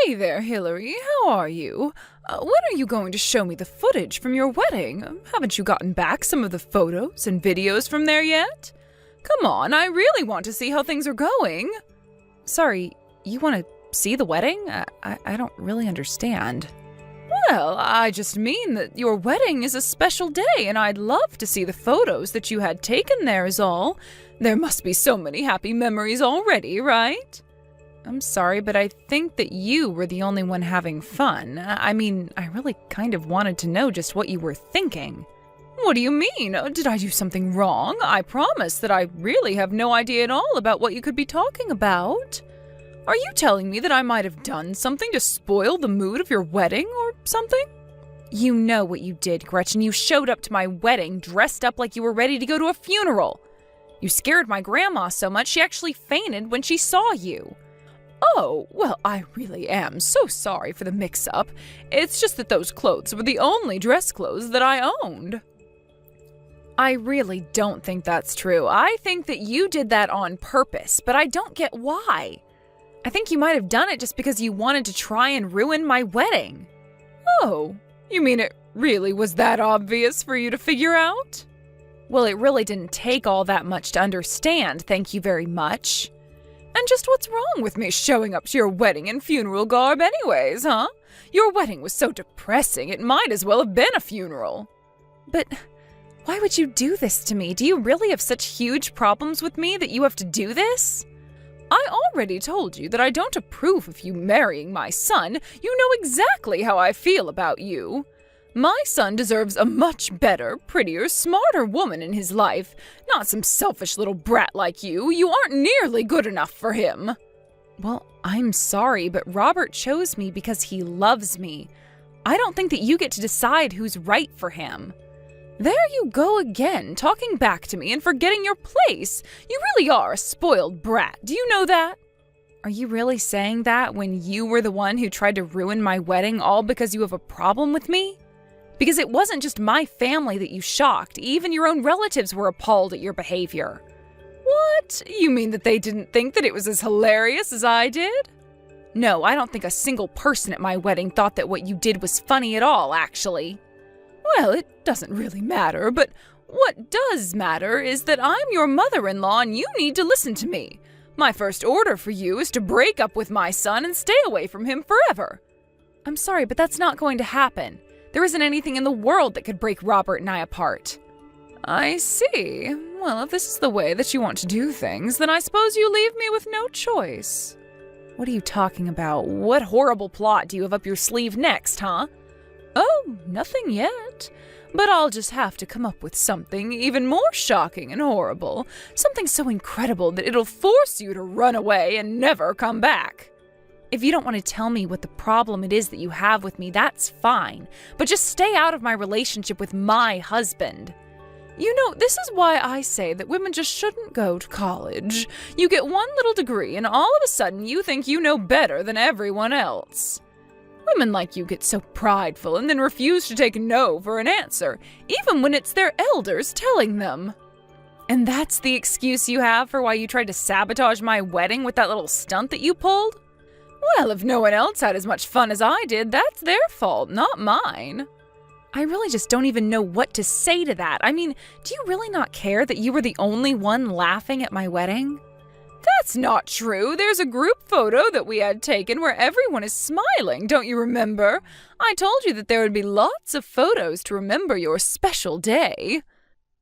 Hey there, Hillary. How are you? When are you going to show me the footage from your wedding? Haven't you gotten back some of the photos and videos from there yet? Come on, I really want to see how things are going. Sorry, you want to see the wedding? I don't really understand. Well, I just mean that your wedding is a special day, and I'd love to see the photos that you had taken there is all. There must be so many happy memories already, right? I'm sorry, but I think that you were the only one having fun. I really kind of wanted to know just what you were thinking. What do you mean? Did I do something wrong? I promise that I really have no idea at all about what you could be talking about. Are you telling me that I might have done something to spoil the mood of your wedding or something? You know what you did, Gretchen. You showed up to my wedding dressed up like you were ready to go to a funeral. You scared my grandma so much she actually fainted when she saw you. Oh, well, I really am so sorry for the mix-up. It's just that those clothes were the only dress clothes that I owned. I really don't think that's true. I think that you did that on purpose, but I don't get why. I think you might have done it just because you wanted to try and ruin my wedding. Oh, you mean it really was that obvious for you to figure out? Well, it really didn't take all that much to understand, thank you very much. And just what's wrong with me showing up to your wedding in funeral garb anyways, huh? Your wedding was so depressing, it might as well have been a funeral. But why would you do this to me? Do you really have such huge problems with me that you have to do this? I already told you that I don't approve of you marrying my son. You know exactly how I feel about you. My son deserves a much better, prettier, smarter woman in his life, not some selfish little brat like you. You aren't nearly good enough for him. Well, I'm sorry, but Robert chose me because he loves me. I don't think that you get to decide who's right for him. There you go again, talking back to me and forgetting your place. You really are a spoiled brat. Do you know that? Are you really saying that when you were the one who tried to ruin my wedding all because you have a problem with me? Because it wasn't just my family that you shocked. Even your own relatives were appalled at your behavior. What? You mean that they didn't think that it was as hilarious as I did? No, I don't think a single person at my wedding thought that what you did was funny at all, actually. Well, it doesn't really matter, but what does matter is that I'm your mother-in-law and you need to listen to me. My first order for you is to break up with my son and stay away from him forever. I'm sorry, but that's not going to happen. There isn't anything in the world that could break Robert and I apart. I see. Well, if this is the way that you want to do things, then I suppose you leave me with no choice. What are you talking about? What horrible plot do you have up your sleeve next, huh? Oh, nothing yet. But I'll just have to come up with something even more shocking and horrible. Something so incredible that it'll force you to run away and never come back. If you don't want to tell me what the problem it is that you have with me, that's fine. But just stay out of my relationship with my husband. You know, this is why I say that women just shouldn't go to college. You get one little degree and all of a sudden you think you know better than everyone else. Women like you get so prideful and then refuse to take no for an answer, even when it's their elders telling them. And that's the excuse you have for why you tried to sabotage my wedding with that little stunt that you pulled? Well, if no one else had as much fun as I did, that's their fault, not mine. I really just don't even know what to say to that. I mean, do you really not care that you were the only one laughing at my wedding? That's not true. There's a group photo that we had taken where everyone is smiling, don't you remember? I told you that there would be lots of photos to remember your special day.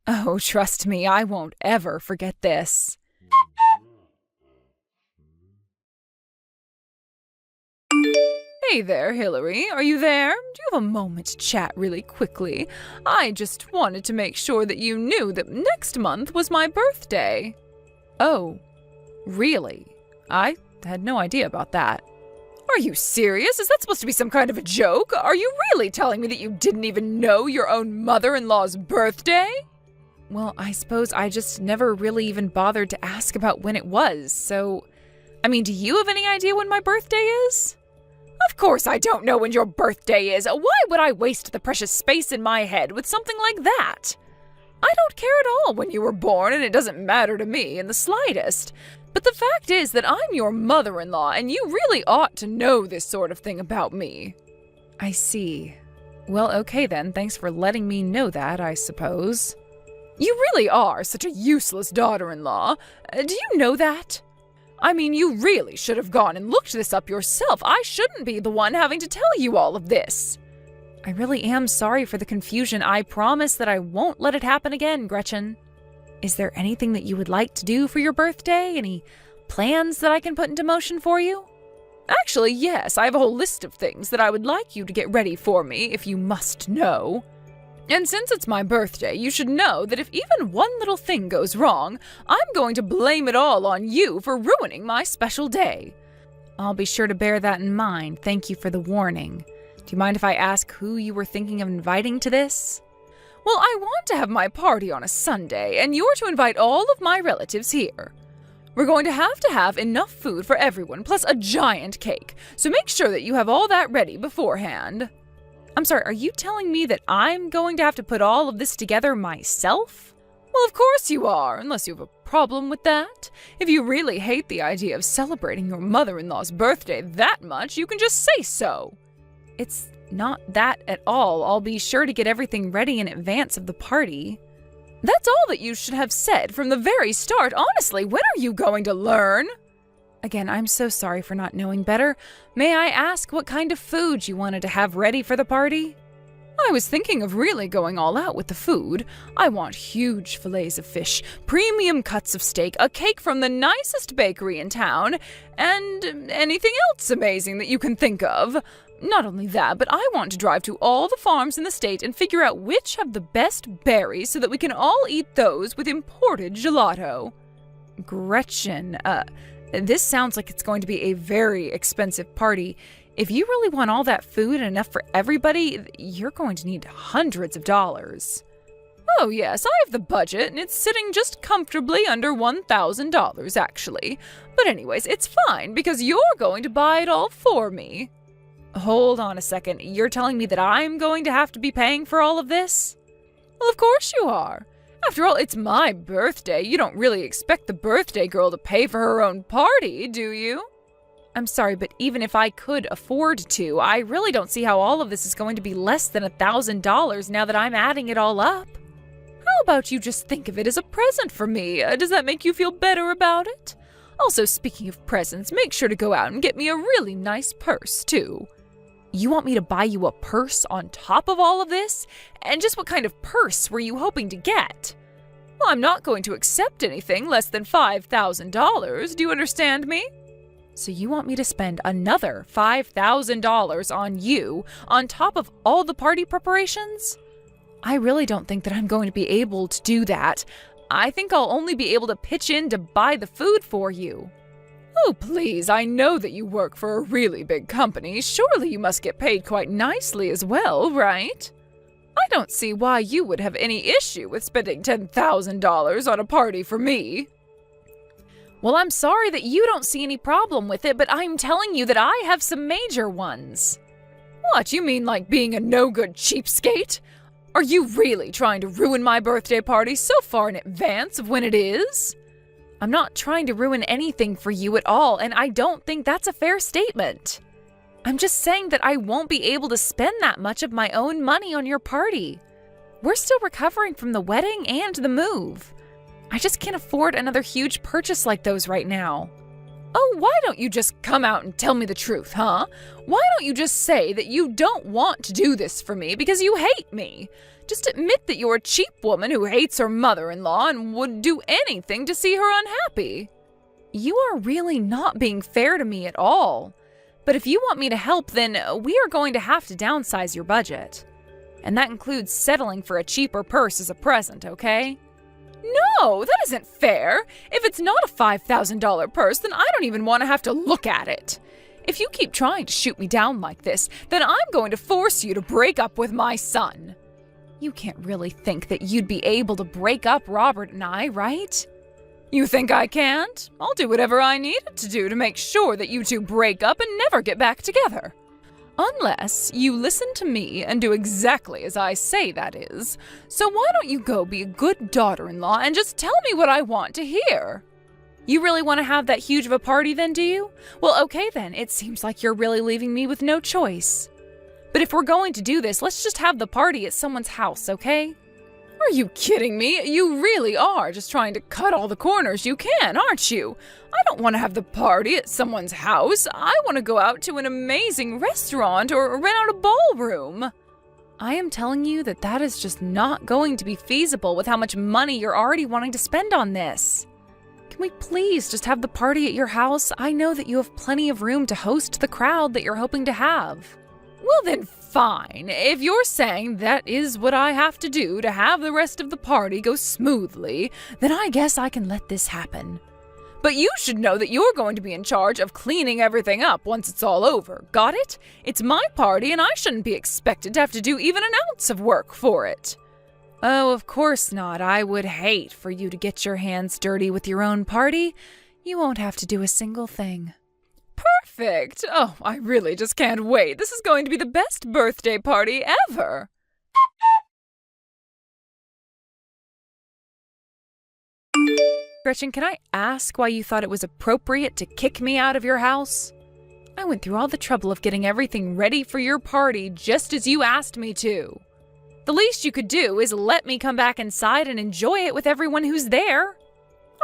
Oh, trust me, I won't ever forget this. Hey there, Hillary. Are you there? Do you have a moment to chat really quickly? I just wanted to make sure that you knew that next month was my birthday. Oh, really? I had no idea about that. Are you serious? Is that supposed to be some kind of a joke? Are you really telling me that you didn't even know your own mother-in-law's birthday? Well, I suppose I just never really even bothered to ask about when it was, so... do you have any idea when my birthday is? Of course I don't know when your birthday is. Why would I waste the precious space in my head with something like that? I don't care at all when you were born, and it doesn't matter to me in the slightest. But the fact is that I'm your mother-in-law, and you really ought to know this sort of thing about me. I see. Well, okay then, thanks for letting me know that, I suppose. You really are such a useless daughter-in-law. Do you know that? I mean, you really should have gone and looked this up yourself. I shouldn't be the one having to tell you all of this. I really am sorry for the confusion. I promise that I won't let it happen again, Gretchen. Is there anything that you would like to do for your birthday? Any plans that I can put into motion for you? Actually, yes, I have a whole list of things that I would like you to get ready for me, if you must know. And since it's my birthday, you should know that if even one little thing goes wrong, I'm going to blame it all on you for ruining my special day. I'll be sure to bear that in mind. Thank you for the warning. Do you mind if I ask who you were thinking of inviting to this? Well, I want to have my party on a Sunday, and you're to invite all of my relatives here. We're going to have enough food for everyone, plus a giant cake, so make sure that you have all that ready beforehand. I'm sorry, are you telling me that I'm going to have to put all of this together myself? Well, of course you are, unless you have a problem with that. If you really hate the idea of celebrating your mother-in-law's birthday that much, you can just say so. It's not that at all. I'll be sure to get everything ready in advance of the party. That's all that you should have said from the very start. Honestly, when are you going to learn? Again, I'm so sorry for not knowing better. May I ask what kind of food you wanted to have ready for the party? I was thinking of really going all out with the food. I want huge fillets of fish, premium cuts of steak, a cake from the nicest bakery in town, and anything else amazing that you can think of. Not only that, but I want to drive to all the farms in the state and figure out which have the best berries so that we can all eat those with imported gelato. Gretchen, this sounds like it's going to be a very expensive party. If you really want all that food and enough for everybody, you're going to need hundreds of dollars. Oh yes, I have the budget, and it's sitting just comfortably under $1,000, actually. But anyways, it's fine, because you're going to buy it all for me. Hold on a second, you're telling me that I'm going to have to be paying for all of this? Well, of course you are. After all, it's my birthday. You don't really expect the birthday girl to pay for her own party, do you? I'm sorry, but even if I could afford to, I really don't see how all of this is going to be less than $1,000 now that I'm adding it all up. How about you just think of it as a present for me? Does that make you feel better about it? Also, speaking of presents, make sure to go out and get me a really nice purse, too. You want me to buy you a purse on top of all of this? And just what kind of purse were you hoping to get? Well, I'm not going to accept anything less than $5,000. Do you understand me? So you want me to spend another $5,000 on you on top of all the party preparations? I really don't think that I'm going to be able to do that. I think I'll only be able to pitch in to buy the food for you. Oh, please, I know that you work for a really big company. Surely you must get paid quite nicely as well, right? I don't see why you would have any issue with spending $10,000 on a party for me. Well, I'm sorry that you don't see any problem with it, but I'm telling you that I have some major ones. What, you mean like being a no-good cheapskate? Are you really trying to ruin my birthday party so far in advance of when it is? I'm not trying to ruin anything for you at all, and I don't think that's a fair statement. I'm just saying that I won't be able to spend that much of my own money on your party. We're still recovering from the wedding and the move. I just can't afford another huge purchase like those right now. Oh, why don't you just come out and tell me the truth, huh? Why don't you just say that you don't want to do this for me because you hate me? Just admit that you're a cheap woman who hates her mother-in-law and would do anything to see her unhappy. You are really not being fair to me at all. But if you want me to help, then we are going to have to downsize your budget. And that includes settling for a cheaper purse as a present, okay? No, that isn't fair. If it's not a $5,000 purse, then I don't even want to have to look at it. If you keep trying to shoot me down like this, then I'm going to force you to break up with my son. You can't really think that you'd be able to break up Robert and I, right? You think I can't? I'll do whatever I need to do to make sure that you two break up and never get back together. Unless you listen to me and do exactly as I say, that is. So why don't you go be a good daughter-in-law and just tell me what I want to hear? You really want to have that huge of a party then, do you? Well, okay then, it seems like you're really leaving me with no choice. But if we're going to do this, let's just have the party at someone's house, okay? Are you kidding me? You really are just trying to cut all the corners you can, aren't you? I don't want to have the party at someone's house. I want to go out to an amazing restaurant or rent out a ballroom. I am telling you that that is just not going to be feasible with how much money you're already wanting to spend on this. Can we please just have the party at your house? I know that you have plenty of room to host the crowd that you're hoping to have. Well then, fine. If you're saying that is what I have to do to have the rest of the party go smoothly, then I guess I can let this happen. But you should know that you're going to be in charge of cleaning everything up once it's all over. Got it? It's my party and I shouldn't be expected to have to do even an ounce of work for it. Oh, of course not. I would hate for you to get your hands dirty with your own party. You won't have to do a single thing. Perfect! Oh, I really just can't wait. This is going to be the best birthday party ever. Gretchen, can I ask why you thought it was appropriate to kick me out of your house? I went through all the trouble of getting everything ready for your party just as you asked me to. The least you could do is let me come back inside and enjoy it with everyone who's there.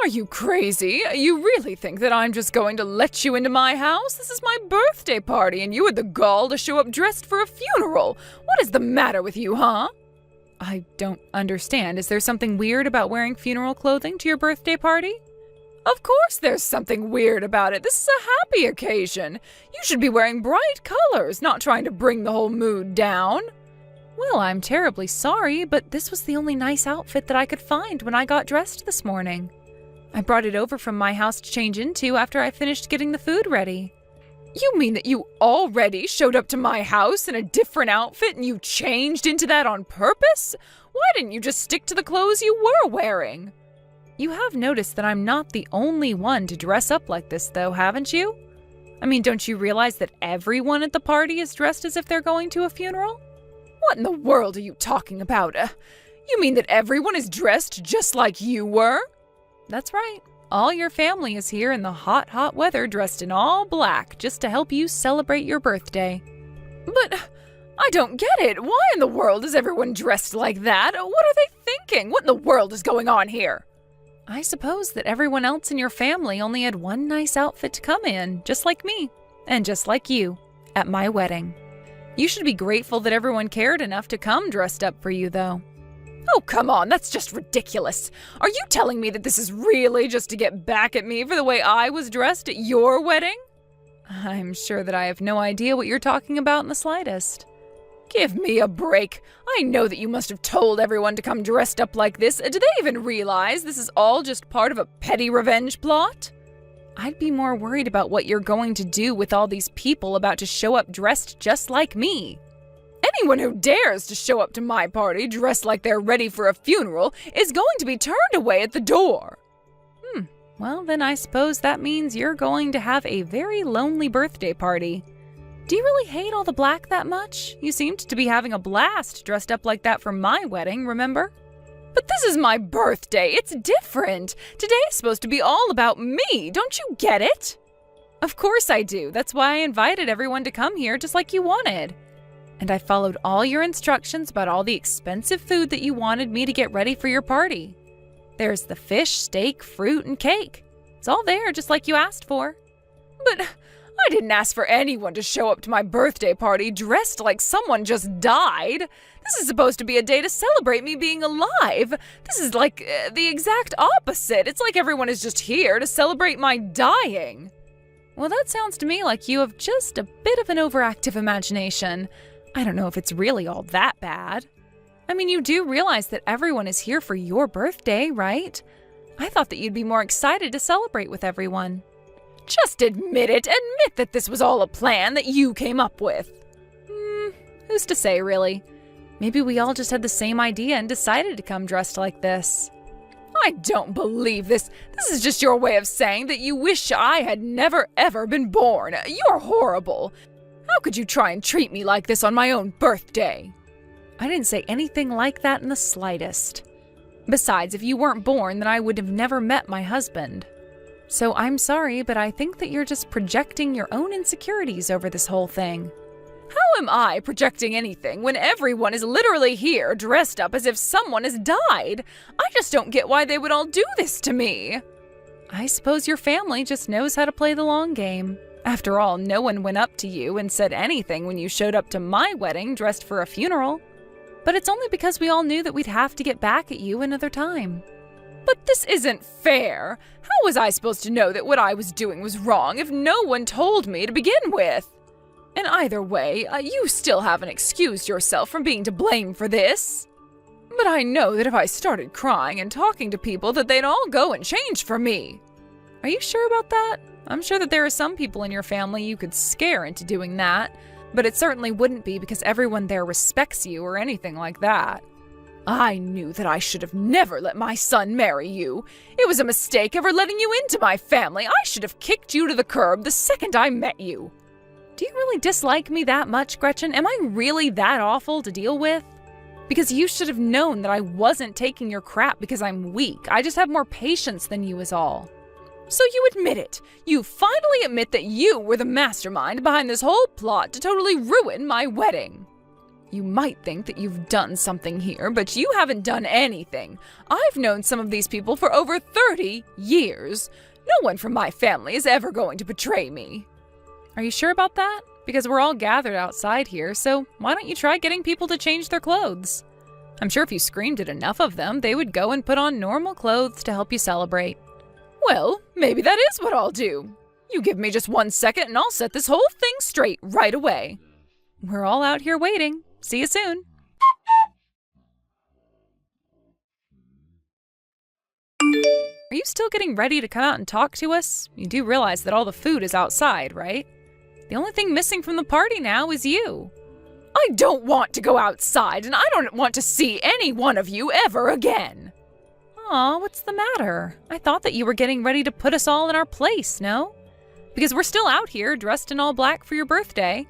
Are you crazy? You really think that I'm just going to let you into my house? This is my birthday party and you had the gall to show up dressed for a funeral. What is the matter with you, huh? I don't understand. Is there something weird about wearing funeral clothing to your birthday party? Of course there's something weird about it. This is a happy occasion. You should be wearing bright colors, not trying to bring the whole mood down. Well, I'm terribly sorry, but this was the only nice outfit that I could find when I got dressed this morning. I brought it over from my house to change into after I finished getting the food ready. You mean that you already showed up to my house in a different outfit and you changed into that on purpose? Why didn't you just stick to the clothes you were wearing? You have noticed that I'm not the only one to dress up like this, though, haven't you? I mean, don't you realize that everyone at the party is dressed as if they're going to a funeral? What in the world are you talking about? You mean that everyone is dressed just like you were? That's right. All your family is here in the hot, hot weather dressed in all black just to help you celebrate your birthday. But I don't get it. Why in the world is everyone dressed like that? What are they thinking? What in the world is going on here? I suppose that everyone else in your family only had one nice outfit to come in, just like me, and just like you, at my wedding. You should be grateful that everyone cared enough to come dressed up for you, though. Oh, come on, that's just ridiculous. Are you telling me that this is really just to get back at me for the way I was dressed at your wedding? I'm sure that I have no idea what you're talking about in the slightest. Give me a break. I know that you must have told everyone to come dressed up like this. Do they even realize this is all just part of a petty revenge plot? I'd be more worried about what you're going to do with all these people about to show up dressed just like me. Anyone who dares to show up to my party dressed like they're ready for a funeral is going to be turned away at the door. Well, then I suppose that means you're going to have a very lonely birthday party. Do you really hate all the black that much? You seemed to be having a blast dressed up like that for my wedding, remember? But this is my birthday. It's different. Today is supposed to be all about me. Don't you get it? Of course I do. That's why I invited everyone to come here just like you wanted. And I followed all your instructions about all the expensive food that you wanted me to get ready for your party. There's the fish, steak, fruit, and cake. It's all there just like you asked for. But I didn't ask for anyone to show up to my birthday party dressed like someone just died. This is supposed to be a day to celebrate me being alive. This is like the exact opposite. It's like everyone is just here to celebrate my dying. Well, that sounds to me like you have just a bit of an overactive imagination. I don't know if it's really all that bad. I mean, you do realize that everyone is here for your birthday, right? I thought that you'd be more excited to celebrate with everyone. Just admit it. Admit that this was all a plan that you came up with. Who's to say, really? Maybe we all just had the same idea and decided to come dressed like this. I don't believe this. This is just your way of saying that you wish I had never ever been born. You're horrible. How could you try and treat me like this on my own birthday? I didn't say anything like that in the slightest. Besides, if you weren't born, then I would have never met my husband. So I'm sorry, but I think that you're just projecting your own insecurities over this whole thing. How am I projecting anything when everyone is literally here dressed up as if someone has died? I just don't get why they would all do this to me. I suppose your family just knows how to play the long game. After all, no one went up to you and said anything when you showed up to my wedding dressed for a funeral. But it's only because we all knew that we'd have to get back at you another time. But this isn't fair. How was I supposed to know that what I was doing was wrong if no one told me to begin with? And either way, you still haven't excused yourself from being to blame for this. But I know that if I started crying and talking to people that they'd all go and change for me. Are you sure about that? I'm sure that there are some people in your family you could scare into doing that, but it certainly wouldn't be because everyone there respects you or anything like that. I knew that I should have never let my son marry you. It was a mistake ever letting you into my family. I should have kicked you to the curb the second I met you. Do you really dislike me that much, Gretchen? Am I really that awful to deal with? Because you should have known that I wasn't taking your crap because I'm weak. I just have more patience than you is all. So you admit it. You finally admit that you were the mastermind behind this whole plot to totally ruin my wedding. You might think that you've done something here, but you haven't done anything. I've known some of these people for over 30 years. No one from my family is ever going to betray me. Are you sure about that? Because we're all gathered outside here, so why don't you try getting people to change their clothes? I'm sure if you screamed at enough of them, they would go and put on normal clothes to help you celebrate. Well, maybe that is what I'll do. You give me just 1 second and I'll set this whole thing straight right away. We're all out here waiting. See you soon. Are you still getting ready to come out and talk to us? You do realize that all the food is outside, right? The only thing missing from the party now is you. I don't want to go outside, and I don't want to see any one of you ever again. Aw, what's the matter? I thought that you were getting ready to put us all in our place, no? Because we're still out here dressed in all black for your birthday.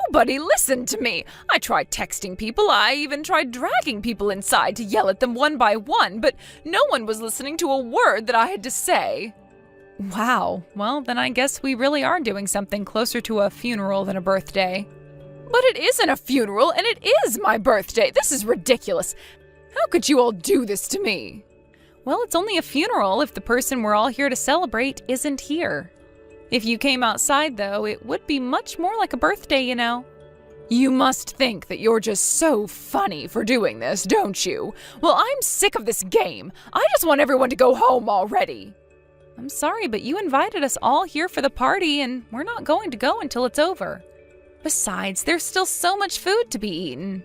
Nobody listened to me. I tried texting people. I even tried dragging people inside to yell at them one by one, but no one was listening to a word that I had to say. Wow, well, then I guess we really are doing something closer to a funeral than a birthday. But it isn't a funeral, and it is my birthday. This is ridiculous. How could you all do this to me? Well, it's only a funeral if the person we're all here to celebrate isn't here. If you came outside, though, it would be much more like a birthday, you know. You must think that you're just so funny for doing this, don't you? Well, I'm sick of this game. I just want everyone to go home already. I'm sorry, but you invited us all here for the party, and we're not going to go until it's over. Besides, there's still so much food to be eaten.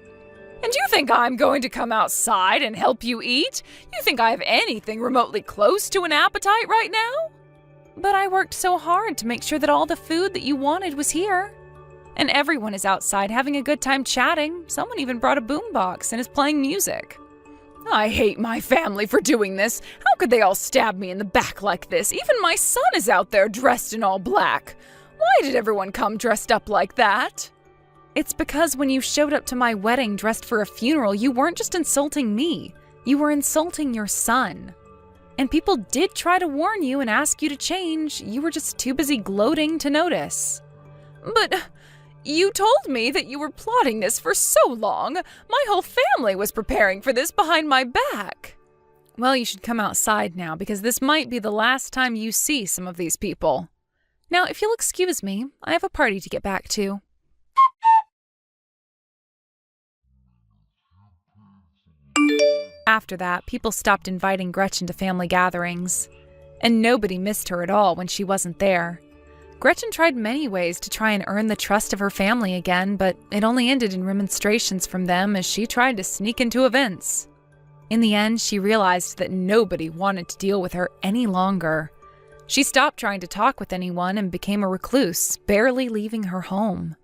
And you think I'm going to come outside and help you eat? You think I have anything remotely close to an appetite right now? But I worked so hard to make sure that all the food that you wanted was here. And everyone is outside having a good time chatting. Someone even brought a boombox and is playing music. I hate my family for doing this. How could they all stab me in the back like this? Even my son is out there dressed in all black. Why did everyone come dressed up like that? It's because when you showed up to my wedding dressed for a funeral, you weren't just insulting me. You were insulting your son. And people did try to warn you and ask you to change. You were just too busy gloating to notice. But you told me that you were plotting this for so long. My whole family was preparing for this behind my back. Well, you should come outside now because this might be the last time you see some of these people. Now, if you'll excuse me, I have a party to get back to. After that, people stopped inviting Gretchen to family gatherings, and nobody missed her at all when she wasn't there. Gretchen tried many ways to try and earn the trust of her family again, but it only ended in remonstrations from them as she tried to sneak into events. In the end, she realized that nobody wanted to deal with her any longer. She stopped trying to talk with anyone and became a recluse, barely leaving her home.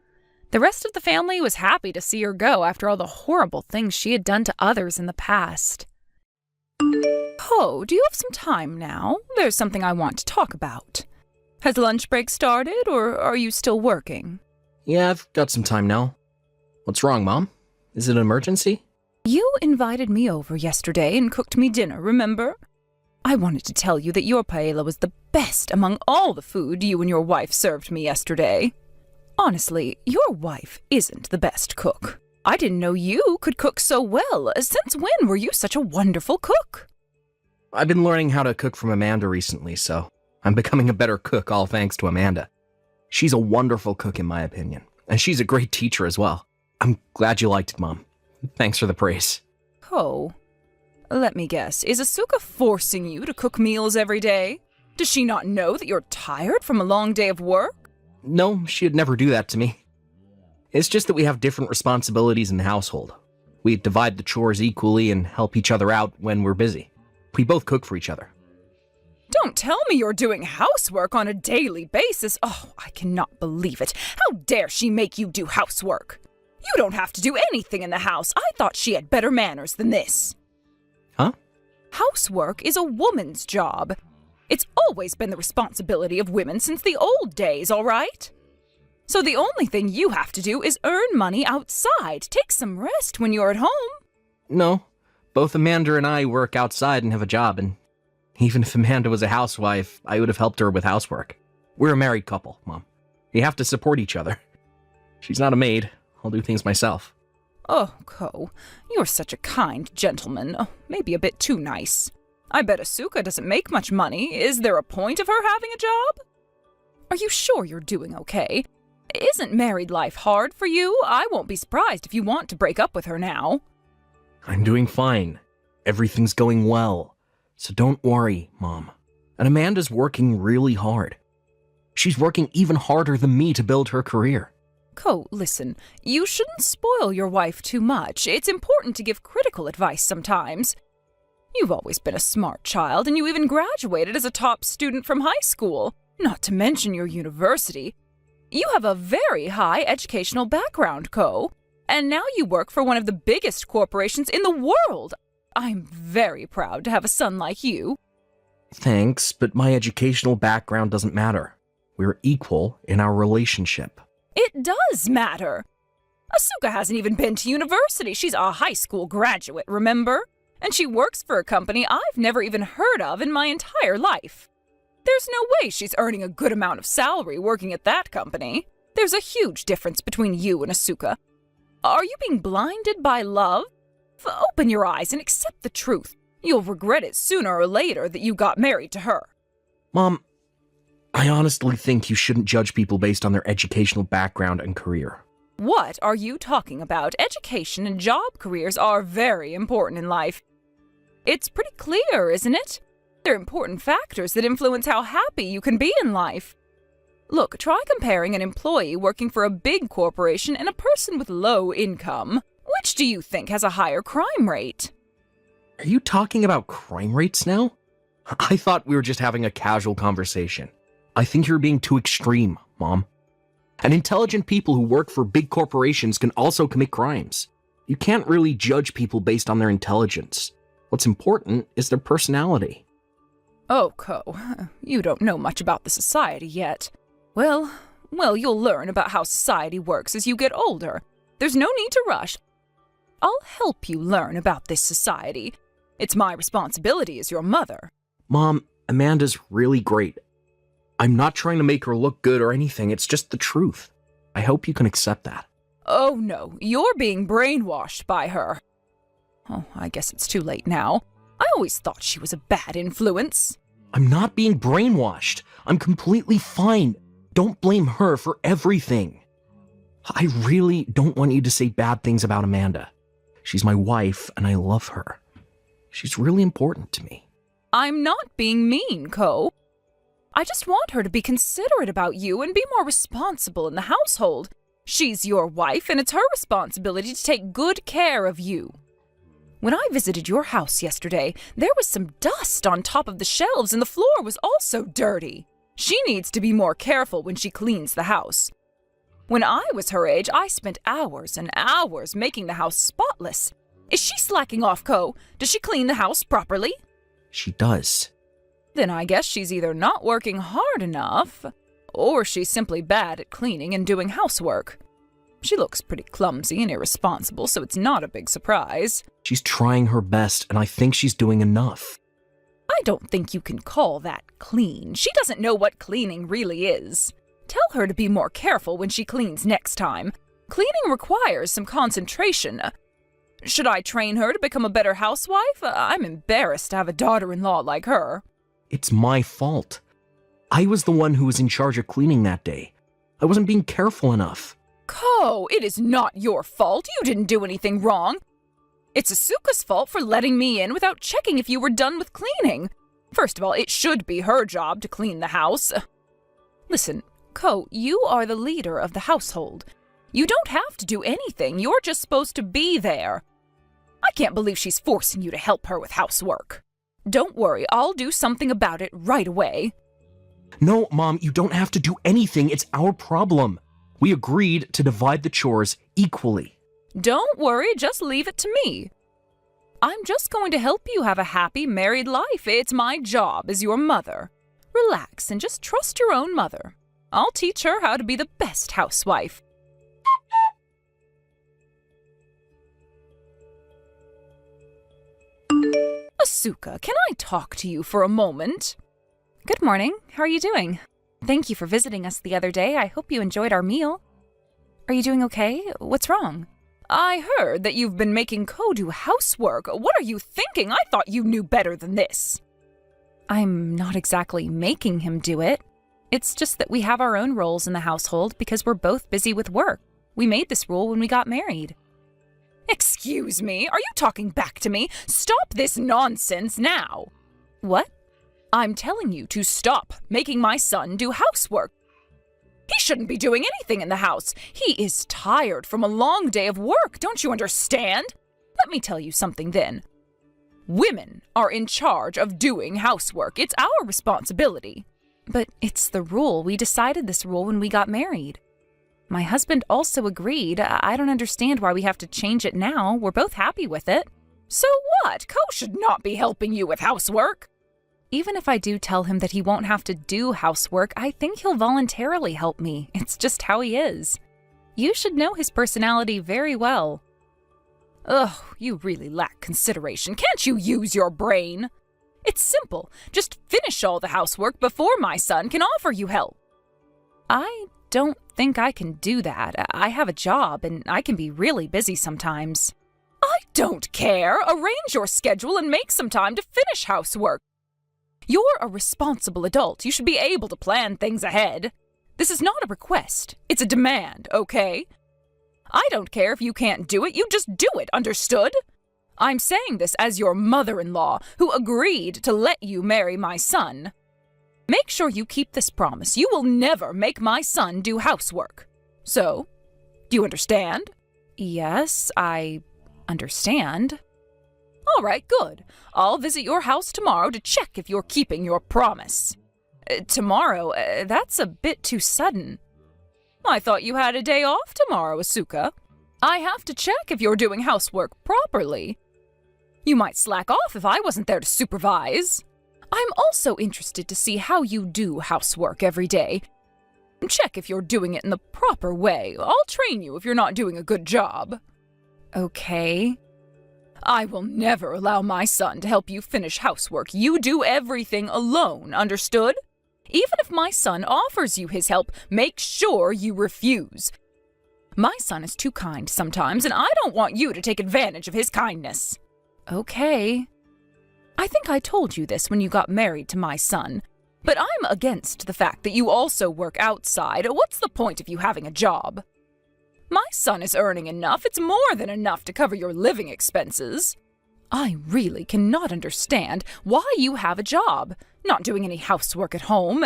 The rest of the family was happy to see her go after all the horrible things she had done to others in the past. Oh, do you have some time now? There's something I want to talk about. Has lunch break started, or are you still working? Yeah, I've got some time now. What's wrong, Mom? Is it an emergency? You invited me over yesterday and cooked me dinner, remember? I wanted to tell you that your paella was the best among all the food you and your wife served me yesterday. Honestly, your wife isn't the best cook. I didn't know you could cook so well. Since when were you such a wonderful cook? I've been learning how to cook from Amanda recently, so I'm becoming a better cook all thanks to Amanda. She's a wonderful cook in my opinion, and she's a great teacher as well. I'm glad you liked it, Mom. Thanks for the praise. Oh. Let me guess, is Asuka forcing you to cook meals every day? Does she not know that you're tired from a long day of work? No, she'd never do that to me. It's just that we have different responsibilities in the household. We divide the chores equally and help each other out when we're busy. We both cook for each other. Don't tell me you're doing housework on a daily basis. Oh, I cannot believe it. How dare she make you do housework? You don't have to do anything in the house. I thought she had better manners than this. Huh? Housework is a woman's job. It's always been the responsibility of women since the old days, all right? So the only thing you have to do is earn money outside. Take some rest when you're at home. No, both Amanda and I work outside and have a job, and even if Amanda was a housewife, I would have helped her with housework. We're a married couple, Mom. We have to support each other. She's not a maid. I'll do things myself. Oh, Ko, you're such a kind gentleman. Oh, maybe a bit too nice. I bet Asuka doesn't make much money. Is there a point of her having a job? Are you sure you're doing okay? Isn't married life hard for you? I won't be surprised if you want to break up with her now. I'm doing fine. Everything's going well. So don't worry, Mom. And Amanda's working really hard. She's working even harder than me to build her career. Ko, listen, you shouldn't spoil your wife too much. It's important to give critical advice sometimes. You've always been a smart child, and you even graduated as a top student from high school, not to mention your university. You have a very high educational background, Ko, and now you work for one of the biggest corporations in the world. I'm very proud to have a son like you. Thanks, but my educational background doesn't matter. We're equal in our relationship. It does matter. Asuka hasn't even been to university. She's a high school graduate, remember? And she works for a company I've never even heard of in my entire life. There's no way she's earning a good amount of salary working at that company. There's a huge difference between you and Asuka. Are you being blinded by love? Open your eyes and accept the truth. You'll regret it sooner or later that you got married to her. Mom, I honestly think you shouldn't judge people based on their educational background and career. What are you talking about? Education and job careers are very important in life. It's pretty clear, isn't it? They're important factors that influence how happy you can be in life. Look, try comparing an employee working for a big corporation and a person with low income. Which do you think has a higher crime rate? Are you talking about crime rates now? I thought we were just having a casual conversation. I think you're being too extreme, Mom. And intelligent people who work for big corporations can also commit crimes. You can't really judge people based on their intelligence. What's important is their personality. Oh, Ko, you don't know much about the society yet. Well, you'll learn about how society works as you get older. There's no need to rush. I'll help you learn about this society. It's my responsibility as your mother. Mom, Amanda's really great. I'm not trying to make her look good or anything, it's just the truth. I hope you can accept that. Oh no, you're being brainwashed by her. Oh, I guess it's too late now. I always thought she was a bad influence. I'm not being brainwashed. I'm completely fine. Don't blame her for everything. I really don't want you to say bad things about Amanda. She's my wife, and I love her. She's really important to me. I'm not being mean, Ko. I just want her to be considerate about you and be more responsible in the household. She's your wife, and it's her responsibility to take good care of you. When I visited your house yesterday, there was some dust on top of the shelves and the floor was also dirty. She needs to be more careful when she cleans the house. When I was her age, I spent hours and hours making the house spotless. Is she slacking off, Ko? Does she clean the house properly? She does. Then I guess she's either not working hard enough, Or she's simply bad at cleaning and doing housework. She looks pretty clumsy and irresponsible, so it's not a big surprise. She's trying her best, and I think she's doing enough. I don't think you can call that clean. She doesn't know what cleaning really is. Tell her to be more careful when she cleans next time. Cleaning requires some concentration. Should I train her to become a better housewife? I'm embarrassed to have a daughter-in-law like her. It's my fault. I was the one who was in charge of cleaning that day. I wasn't being careful enough. Ko, it is not your fault. You didn't do anything wrong. It's Asuka's fault for letting me in without checking if you were done with cleaning. First of all, it should be her job to clean the house. Listen, Ko, you are the leader of the household. You don't have to do anything. You're just supposed to be there. I can't believe she's forcing you to help her with housework. Don't worry, I'll do something about it right away. No, Mom, you don't have to do anything. It's our problem. We agreed to divide the chores equally. Don't worry, just leave it to me. I'm just going to help you have a happy married life. It's my job as your mother. Relax and just trust your own mother. I'll teach her how to be the best housewife. Asuka, can I talk to you for a moment? Good morning. How are you doing? Thank you for visiting us the other day. I hope you enjoyed our meal. Are you doing okay? What's wrong? I heard that you've been making Ko do housework. What are you thinking? I thought you knew better than this. I'm not exactly making him do it. It's just that we have our own roles in the household because we're both busy with work. We made this rule when we got married. Excuse me, are you talking back to me? Stop this nonsense now. What? I'm telling you to stop making my son do housework. He shouldn't be doing anything in the house. He is tired from a long day of work, don't you understand? Let me tell you something then. Women are in charge of doing housework. It's our responsibility. But it's the rule. We decided this rule when we got married. My husband also agreed. I don't understand why we have to change it now. We're both happy with it. So what? Ko should not be helping you with housework. Even if I do tell him that he won't have to do housework, I think he'll voluntarily help me. It's just how he is. You should know his personality very well. Ugh, you really lack consideration. Can't you use your brain? It's simple. Just finish all the housework before my son can offer you help. I don't think I can do that. I have a job and I can be really busy sometimes. I don't care. Arrange your schedule and make some time to finish housework. You're a responsible adult. You should be able to plan things ahead. This is not a request. It's a demand, okay? I don't care if you can't do it. You just do it, understood? I'm saying this as your mother-in-law who agreed to let you marry my son. Make sure you keep this promise. You will never make my son do housework. So, do you understand? Yes, I understand. All right, good. I'll visit your house tomorrow to check if you're keeping your promise. Tomorrow? That's a bit too sudden. I thought you had a day off tomorrow, Asuka. I have to check if you're doing housework properly. You might slack off if I wasn't there to supervise. I'm also interested to see how you do housework every day. Check if you're doing it in the proper way. I'll train you if you're not doing a good job. Okay. I will never allow my son to help you finish housework. You do everything alone, understood? Even if my son offers you his help, make sure you refuse. My son is too kind sometimes, and I don't want you to take advantage of his kindness. Okay. I think I told you this when you got married to my son, but I'm against the fact that you also work outside. What's the point of you having a job? My son is earning enough. It's more than enough to cover your living expenses. I really cannot understand why you have a job, not doing any housework at home.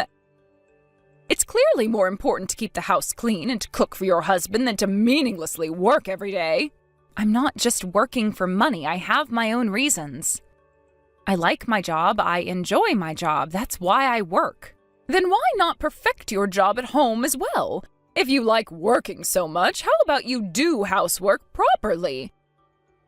It's clearly more important to keep the house clean and to cook for your husband than to meaninglessly work every day. I'm not just working for money. I have my own reasons. I like my job. I enjoy my job. That's why I work. Then why not perfect your job at home as well? If you like working so much, how about you do housework properly?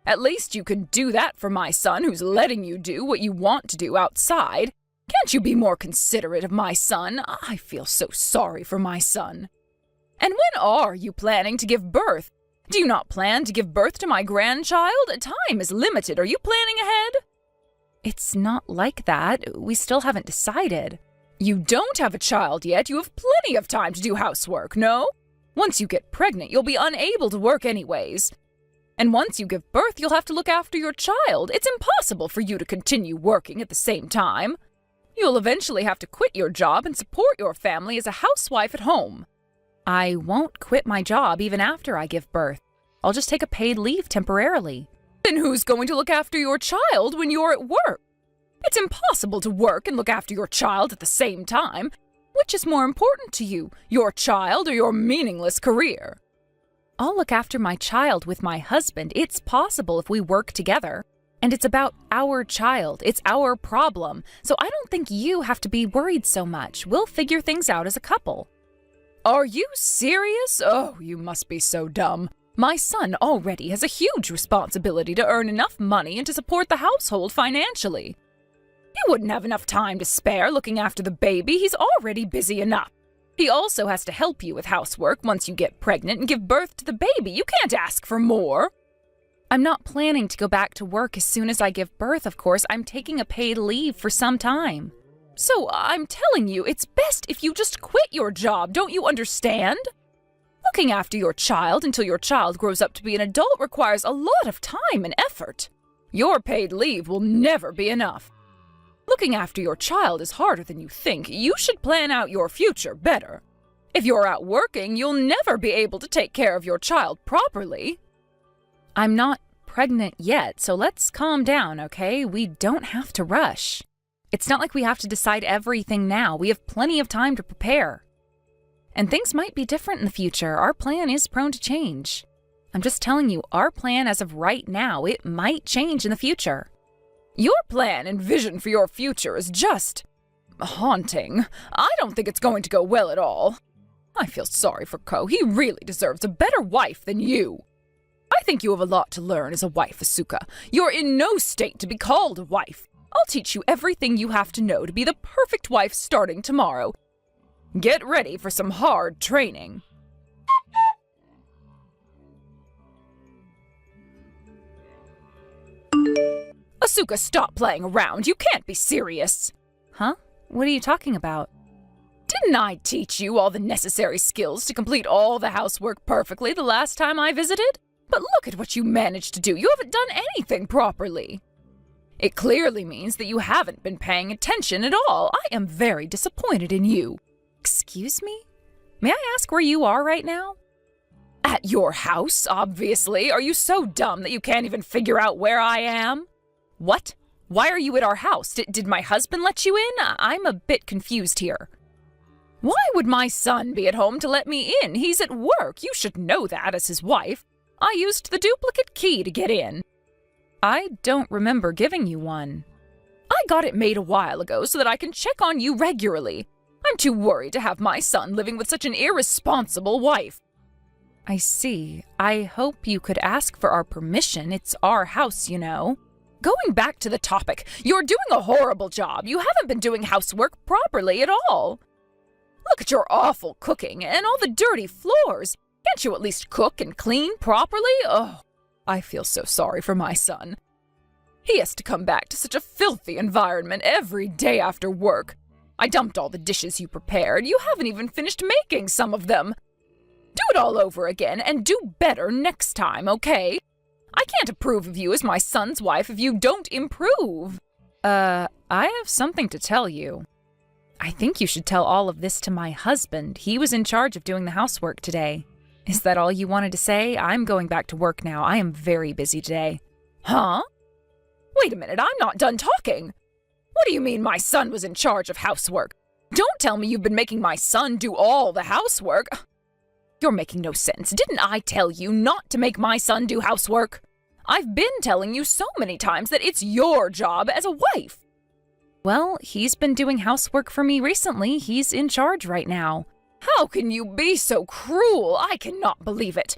At least you can do that for my son who's letting you do what you want to do outside. Can't you be more considerate of my son? I feel so sorry for my son. And when are you planning to give birth? Do you not plan to give birth to my grandchild? Time is limited. Are you planning ahead? It's not like that. We still haven't decided. You don't have a child yet. You have plenty of time to do housework, no? Once you get pregnant, you'll be unable to work anyways. And once you give birth, you'll have to look after your child. It's impossible for you to continue working at the same time. You'll eventually have to quit your job and support your family as a housewife at home. I won't quit my job even after I give birth. I'll just take a paid leave temporarily. Then who's going to look after your child when you're at work? It's impossible to work and look after your child at the same time. Which is more important to you, your child or your meaningless career? I'll look after my child with my husband. It's possible if we work together. And it's about our child. It's our problem. So I don't think you have to be worried so much. We'll figure things out as a couple. Are you serious? Oh, you must be so dumb. My son already has a huge responsibility to earn enough money and to support the household financially. He wouldn't have enough time to spare looking after the baby. He's already busy enough. He also has to help you with housework once you get pregnant and give birth to the baby. You can't ask for more. I'm not planning to go back to work as soon as I give birth, of course. I'm taking a paid leave for some time. So I'm telling you, it's best if you just quit your job, don't you understand? Looking after your child until your child grows up to be an adult requires a lot of time and effort. Your paid leave will never be enough. Looking after your child is harder than you think. You should plan out your future better. If you're out working, you'll never be able to take care of your child properly. I'm not pregnant yet, so let's calm down, okay? We don't have to rush. It's not like we have to decide everything now. We have plenty of time to prepare. And things might be different in the future. Our plan is prone to change. I'm just telling you, our plan as of right now, it might change in the future. Your plan and vision for your future is just haunting. I don't think it's going to go well at all. I feel sorry for Ko. He really deserves a better wife than you. I think you have a lot to learn as a wife, Asuka. You're in no state to be called a wife. I'll teach you everything you have to know to be the perfect wife starting tomorrow. Get ready for some hard training. Asuka, stop playing around. You can't be serious. Huh? What are you talking about? Didn't I teach you all the necessary skills to complete all the housework perfectly the last time I visited? But look at what you managed to do. You haven't done anything properly. It clearly means that you haven't been paying attention at all. I am very disappointed in you. Excuse me? May I ask where you are right now? At your house, obviously. Are you so dumb that you can't even figure out where I am? What? Why are you at our house? Did my husband let you in? I'm a bit confused here. Why would my son be at home to let me in? He's at work. You should know that as his wife. I used the duplicate key to get in. I don't remember giving you one. I got it made a while ago so that I can check on you regularly. I'm too worried to have my son living with such an irresponsible wife. I see. I hope you could ask for our permission. It's our house, you know. Going back to the topic, you're doing a horrible job. You haven't been doing housework properly at all. Look at your awful cooking and all the dirty floors. Can't you at least cook and clean properly? Oh, I feel so sorry for my son. He has to come back to such a filthy environment every day after work. I dumped all the dishes you prepared. You haven't even finished making some of them. Do it all over again and do better next time, okay? I can't approve of you as my son's wife if you don't improve. I have something to tell you. I think you should tell all of this to my husband. He was in charge of doing the housework today. Is that all you wanted to say? I'm going back to work now. I am very busy today. Huh? Wait a minute, I'm not done talking. What do you mean my son was in charge of housework? Don't tell me you've been making my son do all the housework. You're making no sense. Didn't I tell you not to make my son do housework? I've been telling you so many times that it's your job as a wife. Well, he's been doing housework for me recently. He's in charge right now. How can you be so cruel? I cannot believe it.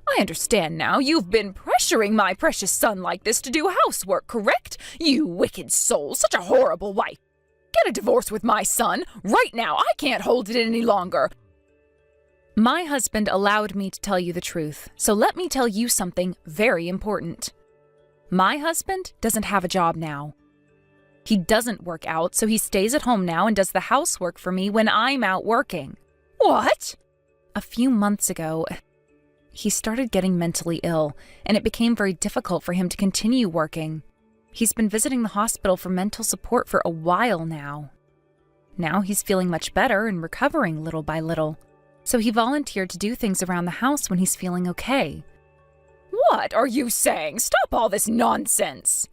I understand now. You've been pressuring my precious son like this to do housework, correct? You wicked soul, such a horrible wife. Get a divorce with my son. Right now, I can't hold it any longer. My husband allowed me to tell you the truth, so let me tell you something very important. My husband doesn't have a job now. He doesn't work out, so he stays at home now and does the housework for me when I'm out working. What? A few months ago, he started getting mentally ill, and it became very difficult for him to continue working. He's been visiting the hospital for mental support for a while now. Now he's feeling much better and recovering little by little, so he volunteered to do things around the house when he's feeling okay. What are you saying? Stop all this nonsense.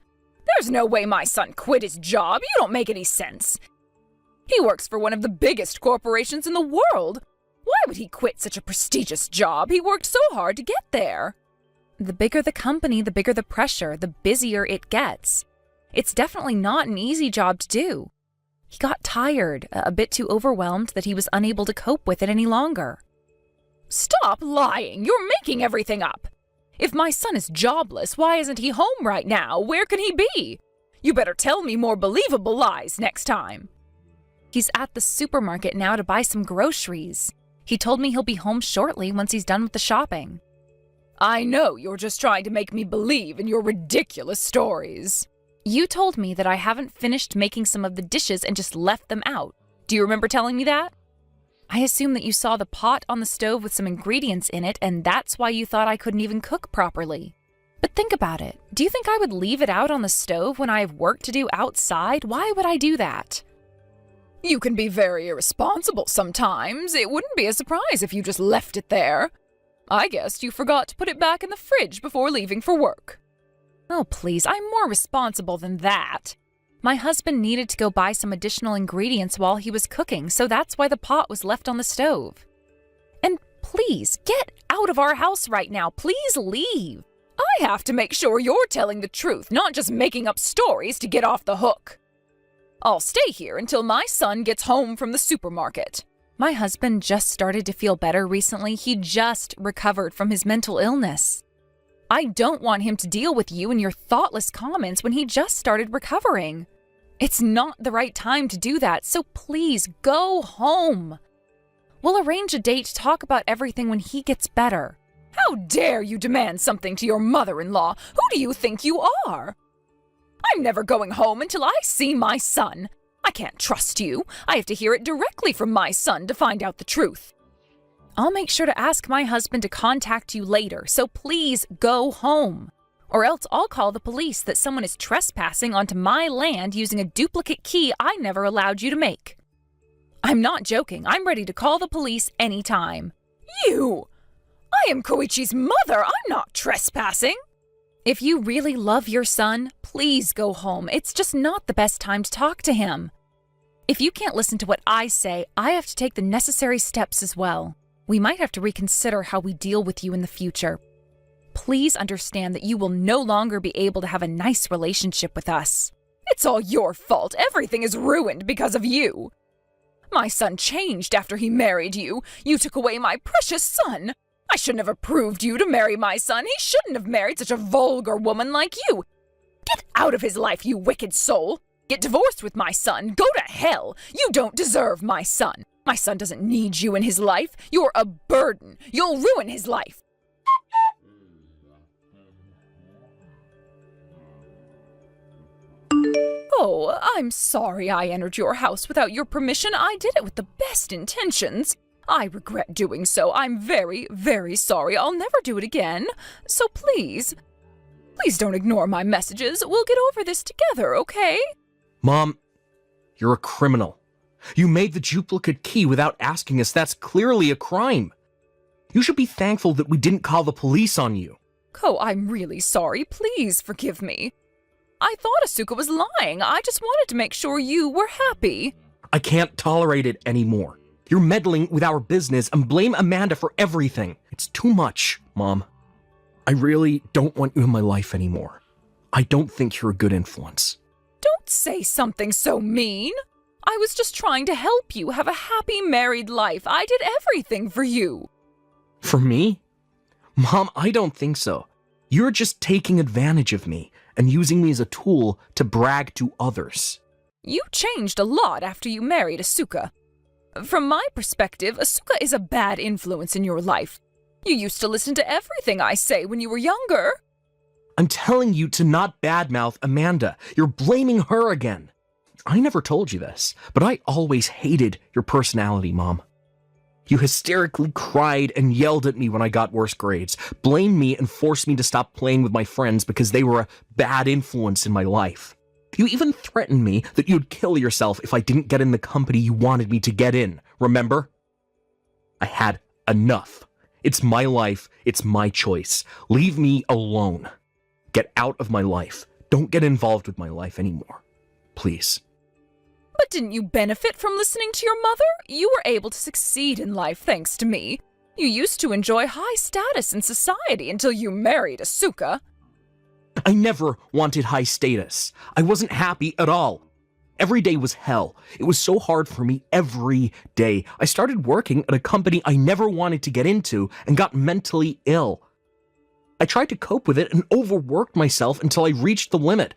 There's no way my son quit his job. You don't make any sense. He works for one of the biggest corporations in the world. Why would he quit such a prestigious job? He worked so hard to get there. The bigger the company, the bigger the pressure, the busier it gets. It's definitely not an easy job to do. He got tired, a bit too overwhelmed that he was unable to cope with it any longer. Stop lying! You're making everything up! If my son is jobless, why isn't he home right now? Where can he be? You better tell me more believable lies next time. He's at the supermarket now to buy some groceries. He told me he'll be home shortly once he's done with the shopping. I know you're just trying to make me believe in your ridiculous stories. You told me that I haven't finished making some of the dishes and just left them out. Do you remember telling me that? I assume that you saw the pot on the stove with some ingredients in it, and that's why you thought I couldn't even cook properly. But think about it. Do you think I would leave it out on the stove when I have work to do outside? Why would I do that? You can be very irresponsible sometimes. It wouldn't be a surprise if you just left it there. I guess you forgot to put it back in the fridge before leaving for work. Oh, please, I'm more responsible than that. My husband needed to go buy some additional ingredients while he was cooking, so that's why the pot was left on the stove. And please, get out of our house right now. Please leave. I have to make sure you're telling the truth, not just making up stories to get off the hook. I'll stay here until my son gets home from the supermarket. My husband just started to feel better recently. He just recovered from his mental illness. I don't want him to deal with you and your thoughtless comments when he just started recovering. It's not the right time to do that, so please go home. We'll arrange a date to talk about everything when he gets better. How dare you demand something to your mother-in-law? Who do you think you are? I'm never going home until I see my son. I can't trust you. I have to hear it directly from my son to find out the truth. I'll make sure to ask my husband to contact you later, so please go home. Or else I'll call the police that someone is trespassing onto my land using a duplicate key I never allowed you to make. I'm not joking. I'm ready to call the police anytime. You! I am Koichi's mother. I'm not trespassing. If you really love your son, please go home. It's just not the best time to talk to him. If you can't listen to what I say, I have to take the necessary steps as well. We might have to reconsider how we deal with you in the future. Please understand that you will no longer be able to have a nice relationship with us. It's all your fault. Everything is ruined because of you. My son changed after he married you. You took away my precious son. I shouldn't have approved you to marry my son. He shouldn't have married such a vulgar woman like you. Get out of his life, you wicked soul. Get divorced with my son. Go to hell. You don't deserve my son. My son doesn't need you in his life. You're a burden. You'll ruin his life. Oh, I'm sorry I entered your house without your permission. I did it with the best intentions. I regret doing so. I'm very, very sorry. I'll never do it again. So please don't ignore my messages. We'll get over this together, okay? Mom, you're a criminal. You made the duplicate key without asking us. That's clearly a crime. You should be thankful that we didn't call the police on you. Ko, I'm really sorry. Please forgive me. I thought Asuka was lying. I just wanted to make sure you were happy. I can't tolerate it anymore. You're meddling with our business and blame Amanda for everything. It's too much, Mom. I really don't want you in my life anymore. I don't think you're a good influence. Don't say something so mean. I was just trying to help you have a happy married life. I did everything for you. For me? Mom, I don't think so. You're just taking advantage of me and using me as a tool to brag to others. You changed a lot after you married Asuka. From my perspective, Asuka is a bad influence in your life. You used to listen to everything I say when you were younger. I'm telling you to not badmouth Amanda. You're blaming her again. I never told you this, but I always hated your personality, Mom. You hysterically cried and yelled at me when I got worse grades, blamed me and forced me to stop playing with my friends because they were a bad influence in my life. You even threatened me that you'd kill yourself if I didn't get in the company you wanted me to get in, remember? I had enough. It's my life, it's my choice. Leave me alone. Get out of my life. Don't get involved with my life anymore. Please. But didn't you benefit from listening to your mother? You were able to succeed in life thanks to me. You used to enjoy high status in society until you married Asuka. I never wanted high status. I wasn't happy at all. Every day was hell. It was so hard for me every day. I started working at a company I never wanted to get into and got mentally ill. I tried to cope with it and overworked myself until I reached the limit.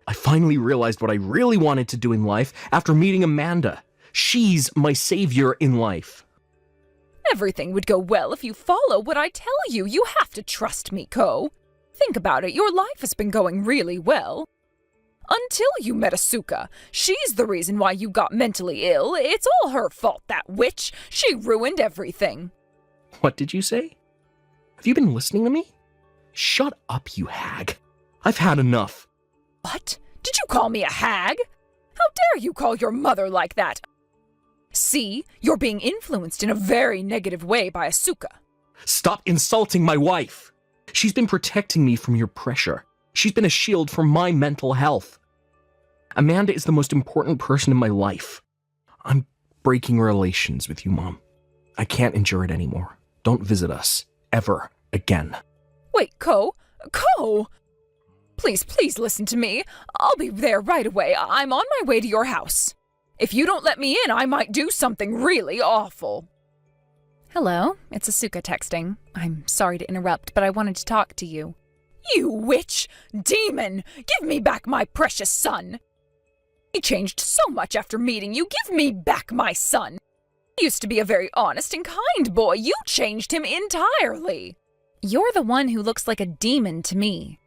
I finally realized what I really wanted to do in life after meeting Amanda. She's my savior in life. Everything would go well if you follow what I tell you. You have to trust me, Ko. Think about it, your life has been going really well. Until you met Asuka. She's the reason why you got mentally ill. It's all her fault, that witch. She ruined everything. What did you say? Have you been listening to me? Shut up, you hag. I've had enough. What? Did you call me a hag? How dare you call your mother like that? See, you're being influenced in a very negative way by Asuka. Stop insulting my wife. She's been protecting me from your pressure. She's been a shield for my mental health. Amanda is the most important person in my life. I'm breaking relations with you, Mom. I can't endure it anymore. Don't visit us. Ever again. Wait, Ko? Please listen to me. I'll be there right away. I'm on my way to your house. If you don't let me in, I might do something really awful. Hello, it's Asuka texting. I'm sorry to interrupt, but I wanted to talk to you. You witch! Demon! Give me back my precious son! He changed so much after meeting you. Give me back my son! He used to be a very honest and kind boy. You changed him entirely. You're the one who looks like a demon to me.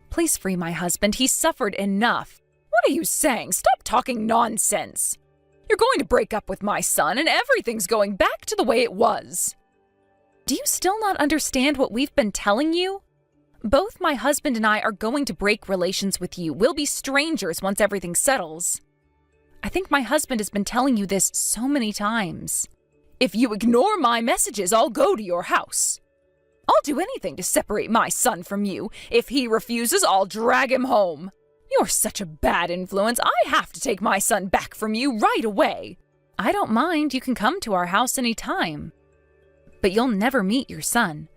Please free my husband. He's suffered enough. What are you saying? Stop talking nonsense. You're going to break up with my son, and everything's going back to the way it was. Do you still not understand what we've been telling you? Both my husband and I are going to break relations with you. We'll be strangers once everything settles. I think my husband has been telling you this so many times. If you ignore my messages, I'll go to your house. I'll do anything to separate my son from you. If he refuses, I'll drag him home. You're such a bad influence. I have to take my son back from you right away. I don't mind. You can come to our house any time. But you'll never meet your son.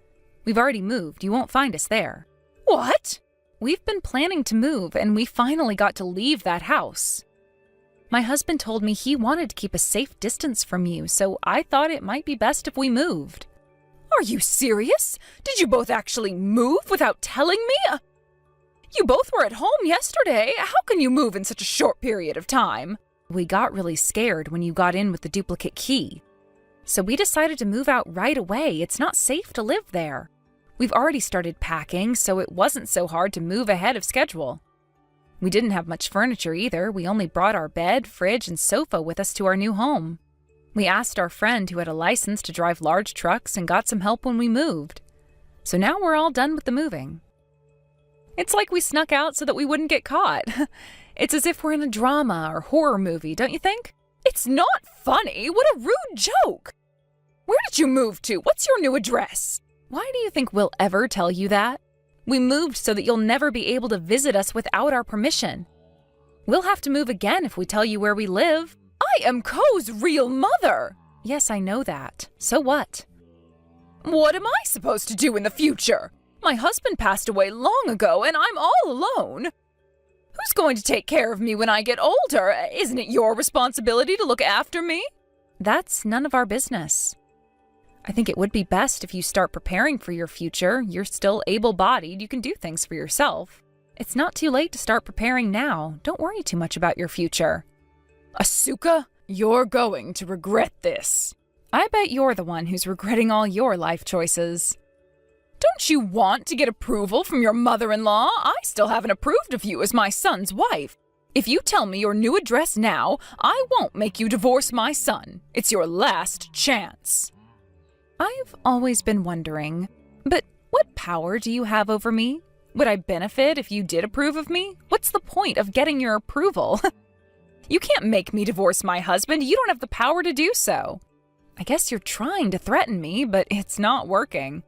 We've already moved. You won't find us there. What? We've been planning to move, and we finally got to leave that house. My husband told me he wanted to keep a safe distance from you, so I thought it might be best if we moved. Are you serious? Did you both actually move without telling me? You both were at home yesterday. How can you move in such a short period of time? We got really scared when you got in with the duplicate key. So we decided to move out right away. It's not safe to live there. We've already started packing, so it wasn't so hard to move ahead of schedule. We didn't have much furniture either. We only brought our bed, fridge, and sofa with us to our new home. We asked our friend who had a license to drive large trucks and got some help when we moved. So now we're all done with the moving. It's like we snuck out so that we wouldn't get caught. It's as if we're in a drama or horror movie, don't you think? It's not funny. What a rude joke. Where did you move to? What's your new address? Why do you think we'll ever tell you that? We moved so that you'll never be able to visit us without our permission. We'll have to move again if we tell you where we live. I am Ko's real mother. Yes, I know that. So what? What am I supposed to do in the future? My husband passed away long ago, and I'm all alone. Who's going to take care of me when I get older? Isn't it your responsibility to look after me? That's none of our business. I think it would be best if you start preparing for your future. You're still able-bodied. You can do things for yourself. It's not too late to start preparing now. Don't worry too much about your future. Asuka, you're going to regret this. I bet you're the one who's regretting all your life choices. Don't you want to get approval from your mother-in-law? I still haven't approved of you as my son's wife. If you tell me your new address now, I won't make you divorce my son. It's your last chance. I've always been wondering, but what power do you have over me? Would I benefit if you did approve of me? What's the point of getting your approval? You can't make me divorce my husband. You don't have the power to do so. I guess you're trying to threaten me, but it's not working.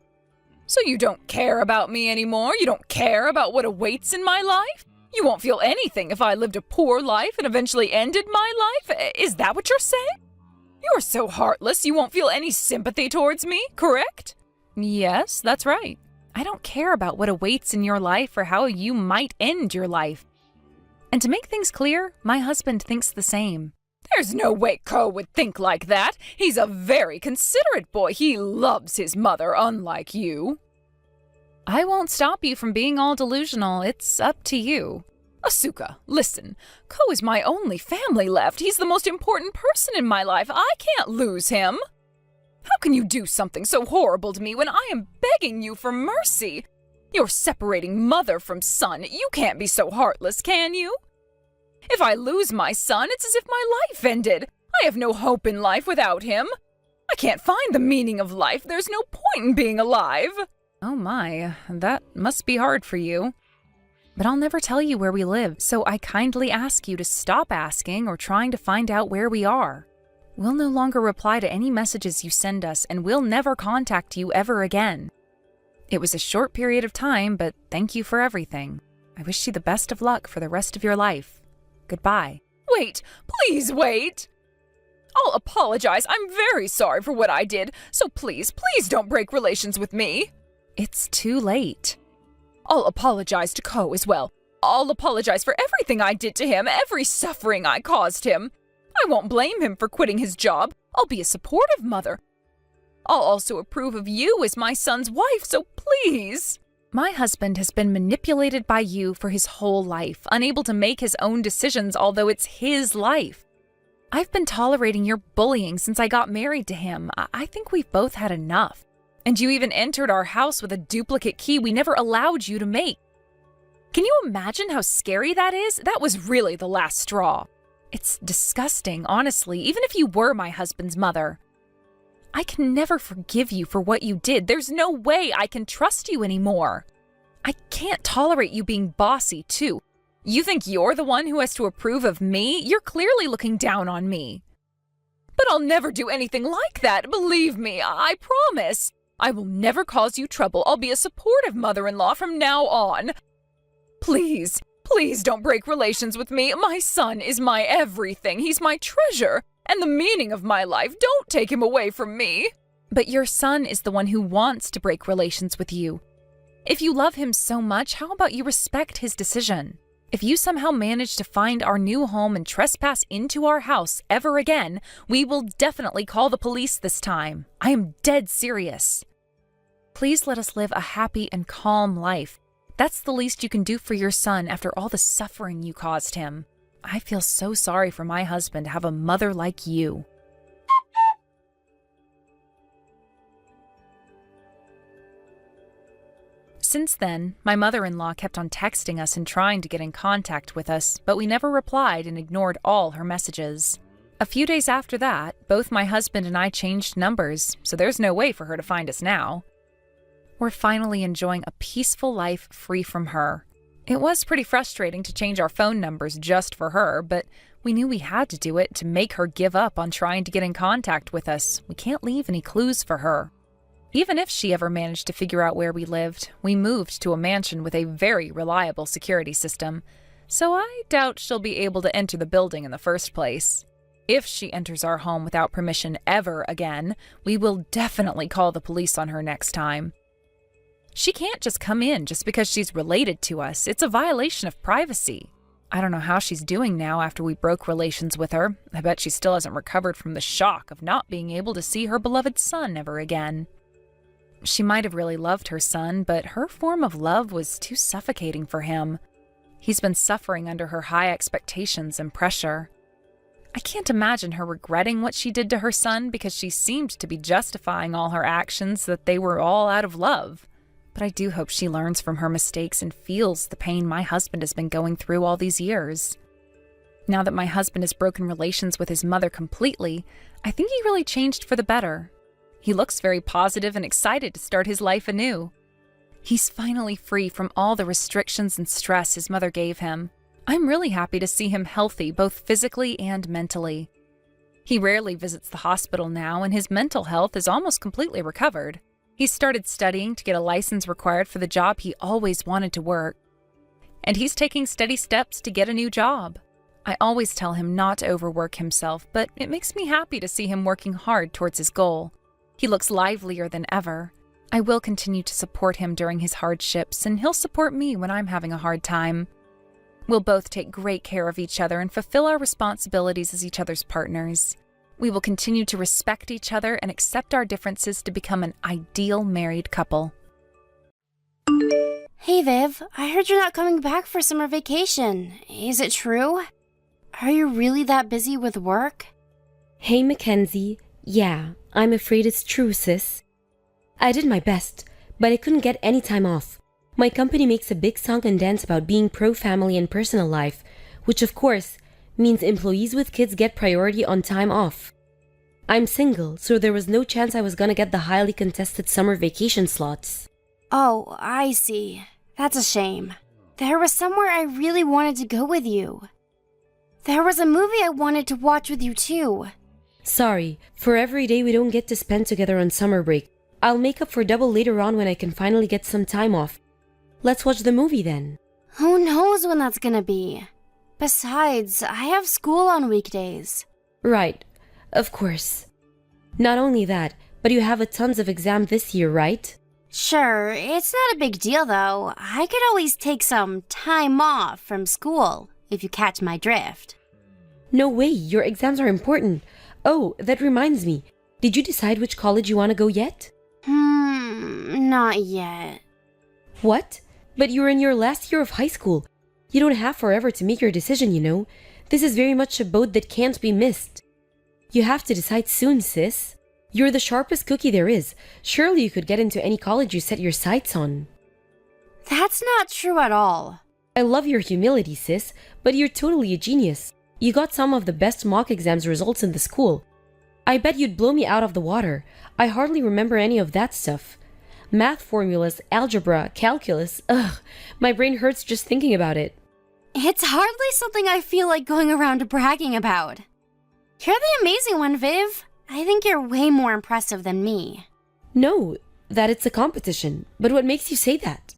So you don't care about me anymore? You don't care about what awaits in my life? You won't feel anything if I lived a poor life and eventually ended my life? Is that what you're saying? You're so heartless you won't feel any sympathy towards me, correct? Yes, that's right. I don't care about what awaits in your life or how you might end your life. And to make things clear, my husband thinks the same. There's no way Ko would think like that. He's a very considerate boy. He loves his mother, unlike you. I won't stop you from being all delusional. It's up to you. Asuka, listen. Ko is my only family left. He's the most important person in my life. I can't lose him. How can you do something so horrible to me when I am begging you for mercy? You're separating mother from son. You can't be so heartless, can you? If I lose my son, it's as if my life ended. I have no hope in life without him. I can't find the meaning of life. There's no point in being alive. Oh my, that must be hard for you. But I'll never tell you where we live, so I kindly ask you to stop asking or trying to find out where we are. We'll no longer reply to any messages you send us, and we'll never contact you ever again. It was a short period of time, but thank you for everything. I wish you the best of luck for the rest of your life. Goodbye. Wait, please wait. I'll apologize. I'm very sorry for what I did, so please don't break relations with me. It's too late. I'll apologize to Ko as well. I'll apologize for everything I did to him, every suffering I caused him. I won't blame him for quitting his job. I'll be a supportive mother. I'll also approve of you as my son's wife, so please. My husband has been manipulated by you for his whole life, unable to make his own decisions, although it's his life. I've been tolerating your bullying since I got married to him. I think we've both had enough. And you even entered our house with a duplicate key we never allowed you to make. Can you imagine how scary that is? That was really the last straw. It's disgusting, honestly, even if you were my husband's mother. I can never forgive you for what you did. There's no way I can trust you anymore. I can't tolerate you being bossy, too. You think you're the one who has to approve of me? You're clearly looking down on me. But I'll never do anything like that. Believe me, I promise. I will never cause you trouble. I'll be a supportive mother-in-law from now on. Please don't break relations with me. My son is my everything. He's my treasure and the meaning of my life. Don't take him away from me. But your son is the one who wants to break relations with you. If you love him so much, how about you respect his decision? If you somehow manage to find our new home and trespass into our house ever again, we will definitely call the police this time. I am dead serious. Please let us live a happy and calm life. That's the least you can do for your son after all the suffering you caused him. I feel so sorry for my husband to have a mother like you. Since then, my mother-in-law kept on texting us and trying to get in contact with us, but we never replied and ignored all her messages. A few days after that, both my husband and I changed numbers, so there's no way for her to find us now. We're finally enjoying a peaceful life free from her. It was pretty frustrating to change our phone numbers just for her, but we knew we had to do it to make her give up on trying to get in contact with us. We can't leave any clues for her. Even if she ever managed to figure out where we lived, we moved to a mansion with a very reliable security system, so I doubt she'll be able to enter the building in the first place. If she enters our home without permission ever again, we will definitely call the police on her next time. She can't just come in just because she's related to us. It's a violation of privacy. I don't know how she's doing now after we broke relations with her. I bet she still hasn't recovered from the shock of not being able to see her beloved son ever again. She might have really loved her son, but her form of love was too suffocating for him. He's been suffering under her high expectations and pressure. I can't imagine her regretting what she did to her son because she seemed to be justifying all her actions that they were all out of love. But I do hope she learns from her mistakes and feels the pain my husband has been going through all these years. Now that my husband has broken relations with his mother completely, I think he really changed for the better. He looks very positive and excited to start his life anew. He's finally free from all the restrictions and stress his mother gave him. I'm really happy to see him healthy, both physically and mentally. He rarely visits the hospital now, and his mental health is almost completely recovered. He's started studying to get a license required for the job he always wanted to work. And he's taking steady steps to get a new job. I always tell him not to overwork himself, but it makes me happy to see him working hard towards his goal. He looks livelier than ever. I will continue to support him during his hardships, and he'll support me when I'm having a hard time. We'll both take great care of each other and fulfill our responsibilities as each other's partners. We will continue to respect each other and accept our differences to become an ideal married couple. Hey Viv, I heard you're not coming back for summer vacation. Is it true? Are you really that busy with work? Hey Mackenzie, yeah, I'm afraid it's true, sis. I did my best, but I couldn't get any time off. My company makes a big song and dance about being pro-family and personal life, which of course means employees with kids get priority on time off. I'm single, so there was no chance I was gonna get the highly contested summer vacation slots. Oh, I see. That's a shame. There was somewhere I really wanted to go with you. There was a movie I wanted to watch with you too. Sorry, for every day we don't get to spend together on summer break. I'll make up for double later on when I can finally get some time off. Let's watch the movie then. Who knows when that's gonna be? Besides, I have school on weekdays. Right, of course. Not only that, but you have a tons of exam this year, right? Sure, it's not a big deal though. I could always take some time off from school, if you catch my drift. No way, your exams are important. Oh, that reminds me. Did you decide which college you want to go yet? Not yet. What? But you're in your last year of high school. You don't have forever to make your decision, you know. This is very much a boat that can't be missed. You have to decide soon, sis. You're the sharpest cookie there is. Surely you could get into any college you set your sights on. That's not true at all. I love your humility, sis, but you're totally a genius. You got some of the best mock exams results in the school. I bet you'd blow me out of the water. I hardly remember any of that stuff. Math formulas, algebra, calculus, ugh, my brain hurts just thinking about it. It's hardly something I feel like going around bragging about. You're the amazing one, Viv. I think you're way more impressive than me. No, that it's a competition. But what makes you say that?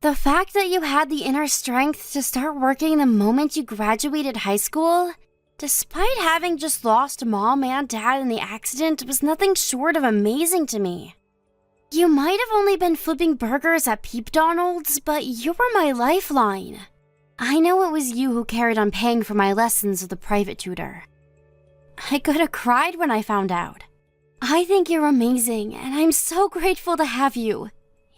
The fact that you had the inner strength to start working the moment you graduated high school, despite having just lost mom and dad in the accident, was nothing short of amazing to me. You might have only been flipping burgers at Peepdonald's, but you were my lifeline. I know it was you who carried on paying for my lessons with the private tutor. I could have cried when I found out. I think you're amazing, and I'm so grateful to have you.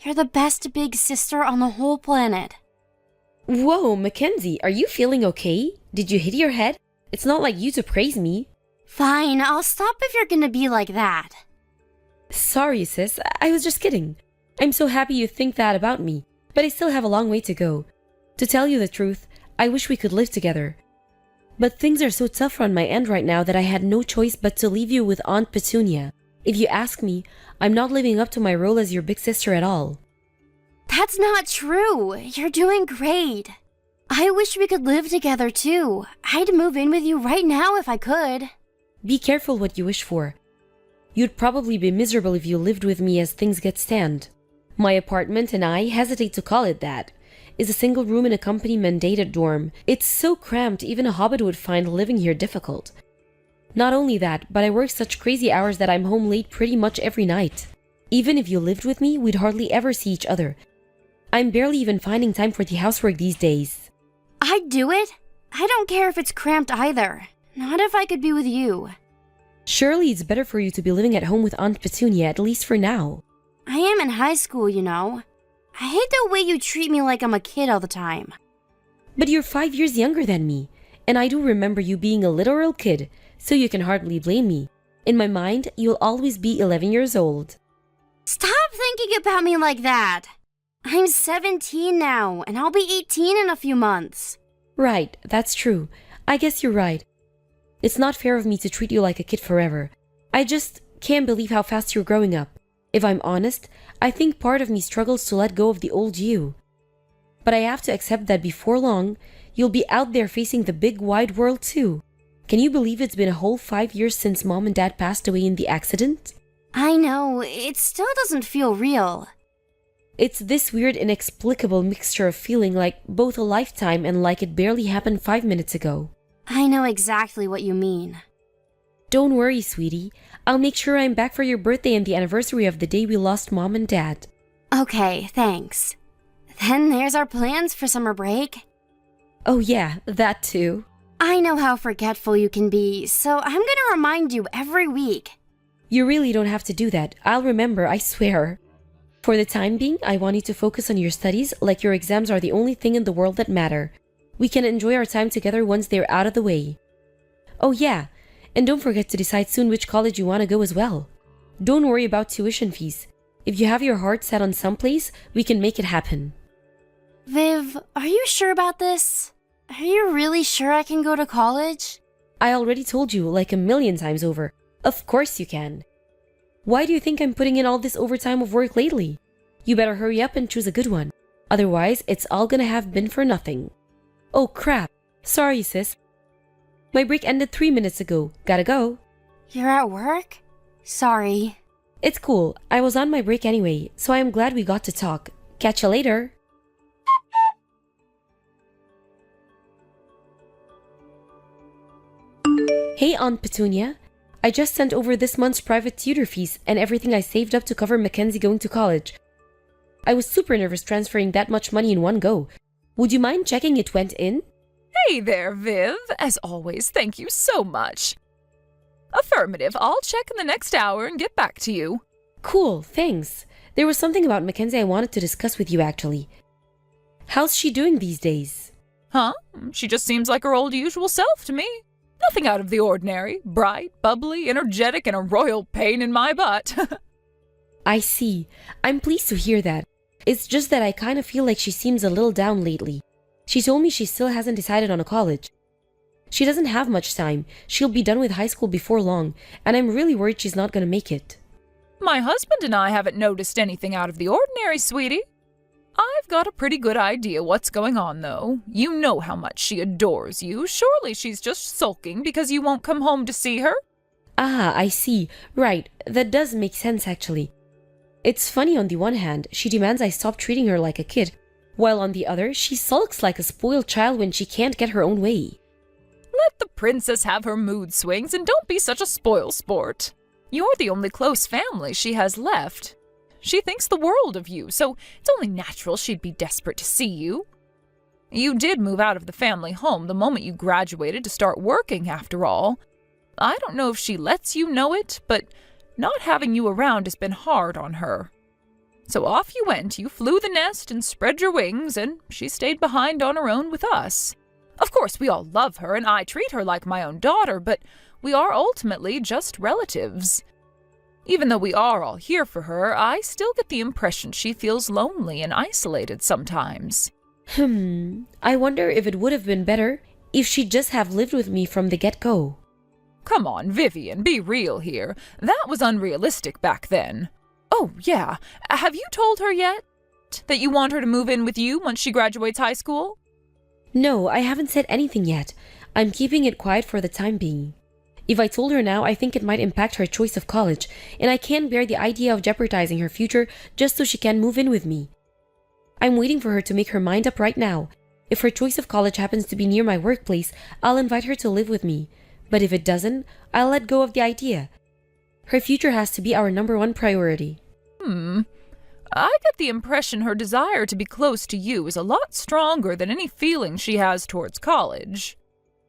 You're the best big sister on the whole planet. Whoa, Mackenzie, are you feeling okay? Did you hit your head? It's not like you to praise me. Fine, I'll stop if you're gonna be like that. Sorry, sis, I was just kidding. I'm so happy you think that about me, but I still have a long way to go. To tell you the truth, I wish we could live together. But things are so tough on my end right now that I had no choice but to leave you with Aunt Petunia. If you ask me, I'm not living up to my role as your big sister at all. That's not true. You're doing great. I wish we could live together too. I'd move in with you right now if I could. Be careful what you wish for. You'd probably be miserable if you lived with me as things get stand. My apartment, and I hesitate to call it that, is a single room in a company-mandated dorm. It's so cramped even a hobbit would find living here difficult. Not only that, but I work such crazy hours that I'm home late pretty much every night. Even if you lived with me, we'd hardly ever see each other. I'm barely even finding time for the housework these days. I'd do it. I don't care if it's cramped either. Not if I could be with you. Surely it's better for you to be living at home with Aunt Petunia, at least for now. I am in high school, you know. I hate the way you treat me like I'm a kid all the time. But you're 5 years younger than me, and I do remember you being a literal kid, so you can hardly blame me. In my mind, you'll always be 11 years old. Stop thinking about me like that. I'm 17 now, and I'll be 18 in a few months. Right, that's true. I guess you're right. It's not fair of me to treat you like a kid forever. I just can't believe how fast you're growing up. If I'm honest, I think part of me struggles to let go of the old you. But I have to accept that before long, you'll be out there facing the big wide world too. Can you believe it's been a whole 5 years since Mom and Dad passed away in the accident? I know, it still doesn't feel real. It's this weird, inexplicable mixture of feeling like both a lifetime and like it barely happened 5 minutes ago. I know exactly what you mean. Don't worry, sweetie. I'll make sure I'm back for your birthday and the anniversary of the day we lost Mom and Dad. Okay, thanks. Then there's our plans for summer break. Oh yeah, that too. I know how forgetful you can be, so I'm gonna remind you every week. You really don't have to do that. I'll remember, I swear. For the time being, I want you to focus on your studies like your exams are the only thing in the world that matter. We can enjoy our time together once they're out of the way. Oh yeah, and don't forget to decide soon which college you want to go as well. Don't worry about tuition fees. If you have your heart set on someplace, we can make it happen. Viv, are you sure about this? Are you really sure I can go to college? I already told you like a million times over. Of course you can. Why do you think I'm putting in all this overtime of work lately? You better hurry up and choose a good one. Otherwise, it's all gonna have been for nothing. Oh crap. Sorry, sis. My break ended 3 minutes ago. Gotta go. You're at work? Sorry. It's cool. I was on my break anyway, so I am glad we got to talk. Catch you later. Hey, Aunt Petunia. I just sent over this month's private tutor fees and everything I saved up to cover Mackenzie going to college. I was super nervous transferring that much money in one go. Would you mind checking it went in? Hey there, Viv. As always, thank you so much. Affirmative. I'll check in the next hour and get back to you. Cool, thanks. There was something about Mackenzie I wanted to discuss with you actually. How's she doing these days? Huh? She just seems like her old usual self to me. Nothing out of the ordinary. Bright, bubbly, energetic, and a royal pain in my butt. I see. I'm pleased to hear that. It's just that I kind of feel like she seems a little down lately. She told me she still hasn't decided on a college. She doesn't have much time. She'll be done with high school before long, and I'm really worried she's not gonna make it. My husband and I haven't noticed anything out of the ordinary, sweetie. I've got a pretty good idea what's going on, though. You know how much she adores you. Surely she's just sulking because you won't come home to see her? Ah, I see. Right. That does make sense, actually. It's funny on the one hand, she demands I stop treating her like a kid, while on the other, she sulks like a spoiled child when she can't get her own way. Let the princess have her mood swings and don't be such a spoil sport. You're the only close family she has left. She thinks the world of you, so it's only natural she'd be desperate to see you. You did move out of the family home the moment you graduated to start working, after all. I don't know if she lets you know it, but not having you around has been hard on her. So off you went, you flew the nest and spread your wings, and she stayed behind on her own with us. Of course, we all love her, and I treat her like my own daughter, but we are ultimately just relatives. Even though we are all here for her, I still get the impression she feels lonely and isolated sometimes. I wonder if it would have been better if she'd just have lived with me from the get-go. Come on, Vivian, be real here. That was unrealistic back then. Oh, yeah. Have you told her yet that you want her to move in with you once she graduates high school? No, I haven't said anything yet. I'm keeping it quiet for the time being. If I told her now, I think it might impact her choice of college, and I can't bear the idea of jeopardizing her future just so she can move in with me. I'm waiting for her to make her mind up right now. If her choice of college happens to be near my workplace, I'll invite her to live with me. But if it doesn't, I'll let go of the idea. Her future has to be our #1 priority. I get the impression her desire to be close to you is a lot stronger than any feeling she has towards college.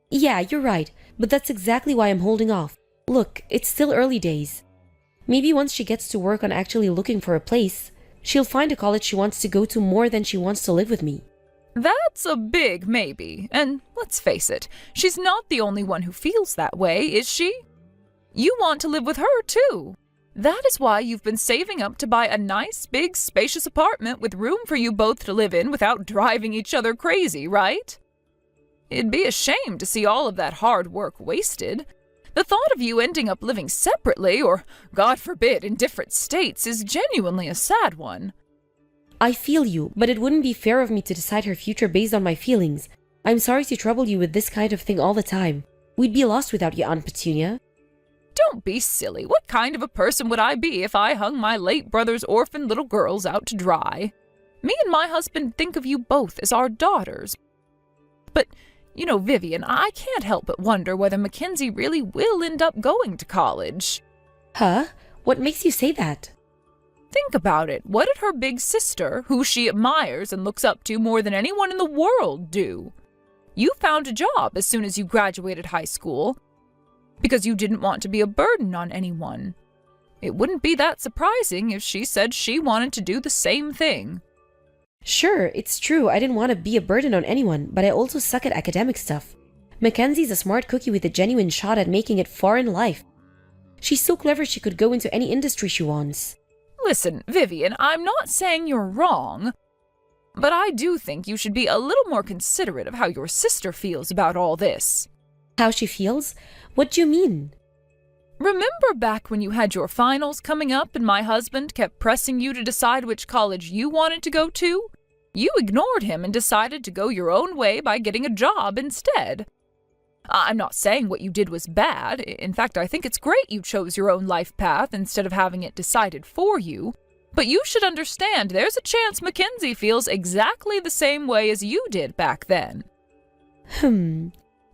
Yeah, you're right, but that's exactly why I'm holding off. Look, it's still early days. Maybe once she gets to work on actually looking for a place, she'll find a college she wants to go to more than she wants to live with me. That's a big maybe, and let's face it, she's not the only one who feels that way, is she? You want to live with her, too. That is why you've been saving up to buy a nice, big, spacious apartment with room for you both to live in without driving each other crazy, right? It'd be a shame to see all of that hard work wasted. The thought of you ending up living separately, or, God forbid, in different states, is genuinely a sad one. I feel you, but it wouldn't be fair of me to decide her future based on my feelings. I'm sorry to trouble you with this kind of thing all the time. We'd be lost without you, Aunt Petunia. Don't be silly. What kind of a person would I be if I hung my late brother's orphan little girls out to dry? Me and my husband think of you both as our daughters. But, you know, Vivian, I can't help but wonder whether Mackenzie really will end up going to college. Huh? What makes you say that? Think about it. What did her big sister, who she admires and looks up to more than anyone in the world, do? You found a job as soon as you graduated high school, because you didn't want to be a burden on anyone. It wouldn't be that surprising if she said she wanted to do the same thing. Sure, it's true, I didn't want to be a burden on anyone, but I also suck at academic stuff. Mackenzie's a smart cookie with a genuine shot at making it far in life. She's so clever she could go into any industry she wants. Listen, Vivian, I'm not saying you're wrong, but I do think you should be a little more considerate of how your sister feels about all this. How she feels? What do you mean? Remember back when you had your finals coming up and my husband kept pressing you to decide which college you wanted to go to? You ignored him and decided to go your own way by getting a job instead. I'm not saying what you did was bad. In fact, I think it's great you chose your own life path instead of having it decided for you. But you should understand there's a chance Mackenzie feels exactly the same way as you did back then.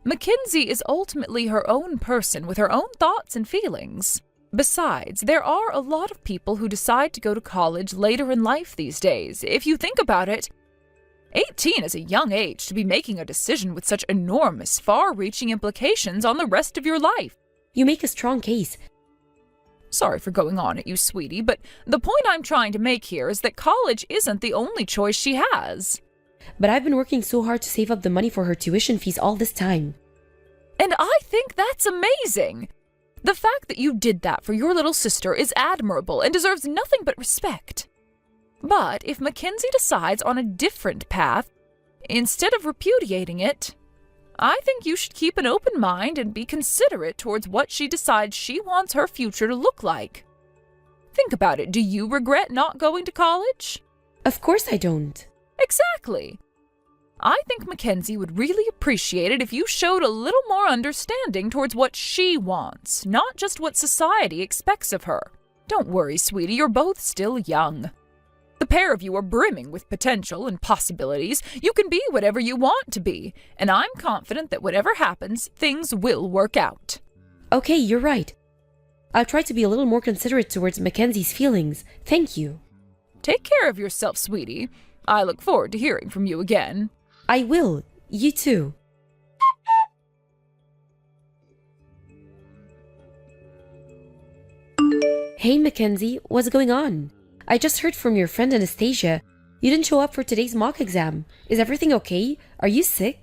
Mackenzie is ultimately her own person with her own thoughts and feelings. Besides, there are a lot of people who decide to go to college later in life these days. If you think about it, 18 is a young age to be making a decision with such enormous, far-reaching implications on the rest of your life. You make a strong case. Sorry for going on at you, sweetie, but the point I'm trying to make here is that college isn't the only choice she has. But I've been working so hard to save up the money for her tuition fees all this time. And I think that's amazing. The fact that you did that for your little sister is admirable and deserves nothing but respect. But if Mackenzie decides on a different path, instead of repudiating it, I think you should keep an open mind and be considerate towards what she decides she wants her future to look like. Think about it. Do you regret not going to college? Of course I don't. Exactly. I think Mackenzie would really appreciate it if you showed a little more understanding towards what she wants, not just what society expects of her. Don't worry, sweetie, you're both still young. The pair of you are brimming with potential and possibilities. You can be whatever you want to be, and I'm confident that whatever happens, things will work out. Okay, you're right. I'll try to be a little more considerate towards Mackenzie's feelings. Thank you. Take care of yourself, sweetie. I look forward to hearing from you again. I will. You too. Hey, Mackenzie, what's going on? I just heard from your friend Anastasia. You didn't show up for today's mock exam. Is everything okay? Are you sick?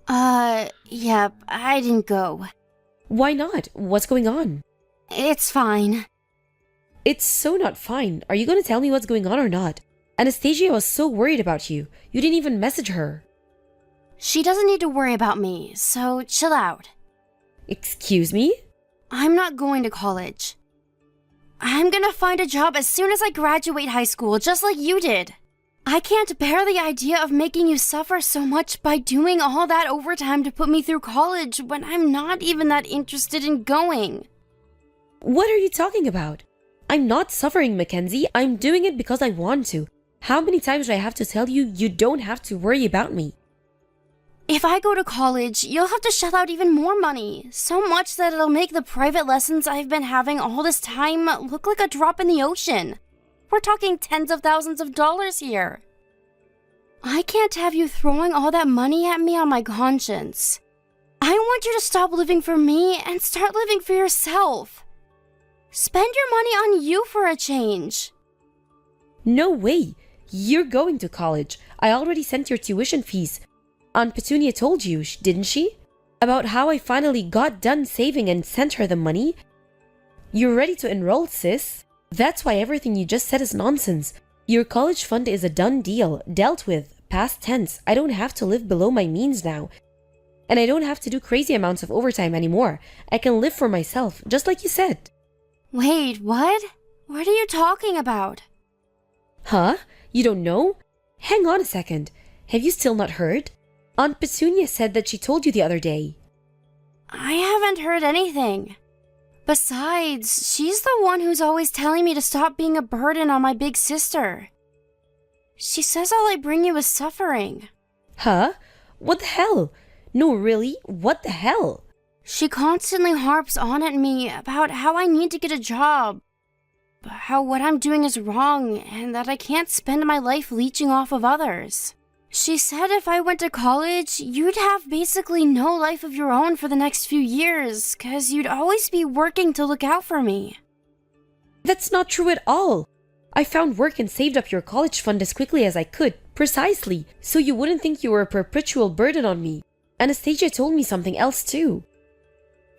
Yep, I didn't go. Why not? What's going on? It's fine. It's so not fine. Are you going to tell me what's going on or not? Anastasia was so worried about you. You didn't even message her. She doesn't need to worry about me, so chill out. Excuse me? I'm not going to college. I'm gonna find a job as soon as I graduate high school, just like you did. I can't bear the idea of making you suffer so much by doing all that overtime to put me through college when I'm not even that interested in going. What are you talking about? I'm not suffering, Mackenzie. I'm doing it because I want to. How many times do I have to tell you you don't have to worry about me? If I go to college, you'll have to shell out even more money. So much that it'll make the private lessons I've been having all this time look like a drop in the ocean. We're talking tens of thousands of dollars here. I can't have you throwing all that money at me on my conscience. I want you to stop living for me and start living for yourself. Spend your money on you for a change. No way. You're going to college. I already sent your tuition fees. Aunt Petunia told you, didn't she? About how I finally got done saving and sent her the money? You're ready to enroll, sis. That's why everything you just said is nonsense. Your college fund is a done deal, dealt with, past tense. I don't have to live below my means now. And I don't have to do crazy amounts of overtime anymore. I can live for myself, just like you said. Wait, what? What are you talking about? Huh? You don't know? Hang on a second. Have you still not heard? Aunt Petunia said that she told you the other day. I haven't heard anything. Besides, she's the one who's always telling me to stop being a burden on my big sister. She says all I bring you is suffering. Huh? What the hell? No, really? What the hell? She constantly harps on at me about how I need to get a job, how what I'm doing is wrong, and that I can't spend my life leeching off of others. She said if I went to college, you'd have basically no life of your own for the next few years, 'cause you'd always be working to look out for me. That's not true at all. I found work and saved up your college fund as quickly as I could, precisely, so you wouldn't think you were a perpetual burden on me. Anastasia told me something else too.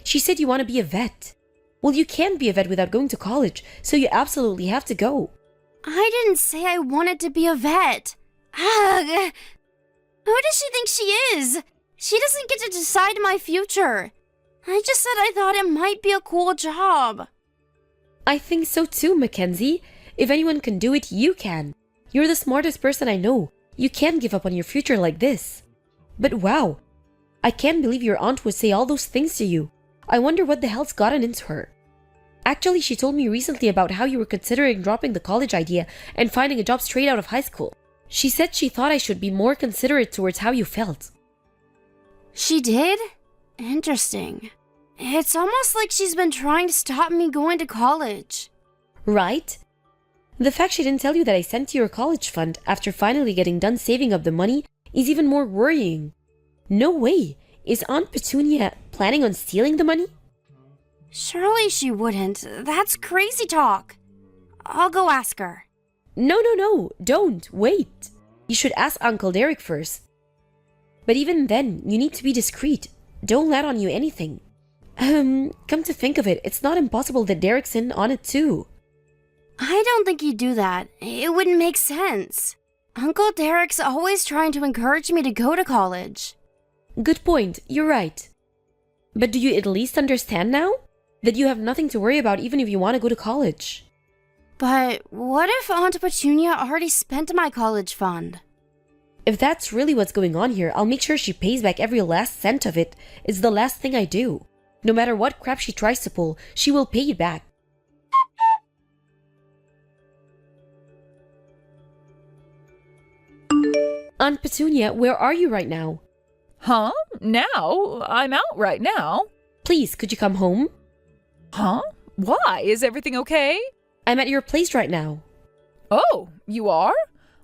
She said you want to be a vet. Well, you can't be a vet without going to college, so you absolutely have to go. I didn't say I wanted to be a vet. Ugh. Who does she think she is? She doesn't get to decide my future. I just said I thought it might be a cool job. I think so too, Mackenzie. If anyone can do it, you can. You're the smartest person I know. You can't give up on your future like this. But wow, I can't believe your aunt would say all those things to you. I wonder what the hell's gotten into her. Actually, she told me recently about how you were considering dropping the college idea and finding a job straight out of high school. She said she thought I should be more considerate towards how you felt. She did? Interesting. It's almost like she's been trying to stop me going to college. Right? The fact she didn't tell you that I sent you your college fund after finally getting done saving up the money is even more worrying. No way. Is Aunt Petunia planning on stealing the money? Surely she wouldn't. That's crazy talk. I'll go ask her. No, don't. Wait. You should ask Uncle Derek first. But even then, you need to be discreet. Don't let on you anything. Come to think of it, it's not impossible that Derek's in on it too. I don't think he'd do that. It wouldn't make sense. Uncle Derek's always trying to encourage me to go to college. Good point, you're right. But do you at least understand now? That you have nothing to worry about even if you want to go to college. But what if Aunt Petunia already spent my college fund? If that's really what's going on here, I'll make sure she pays back every last cent of it. It's the last thing I do. No matter what crap she tries to pull, she will pay it back. Aunt Petunia, where are you right now? Huh? Now? I'm out right now. Please, could you come home? Huh? Why? Is everything okay? I'm at your place right now. Oh, you are?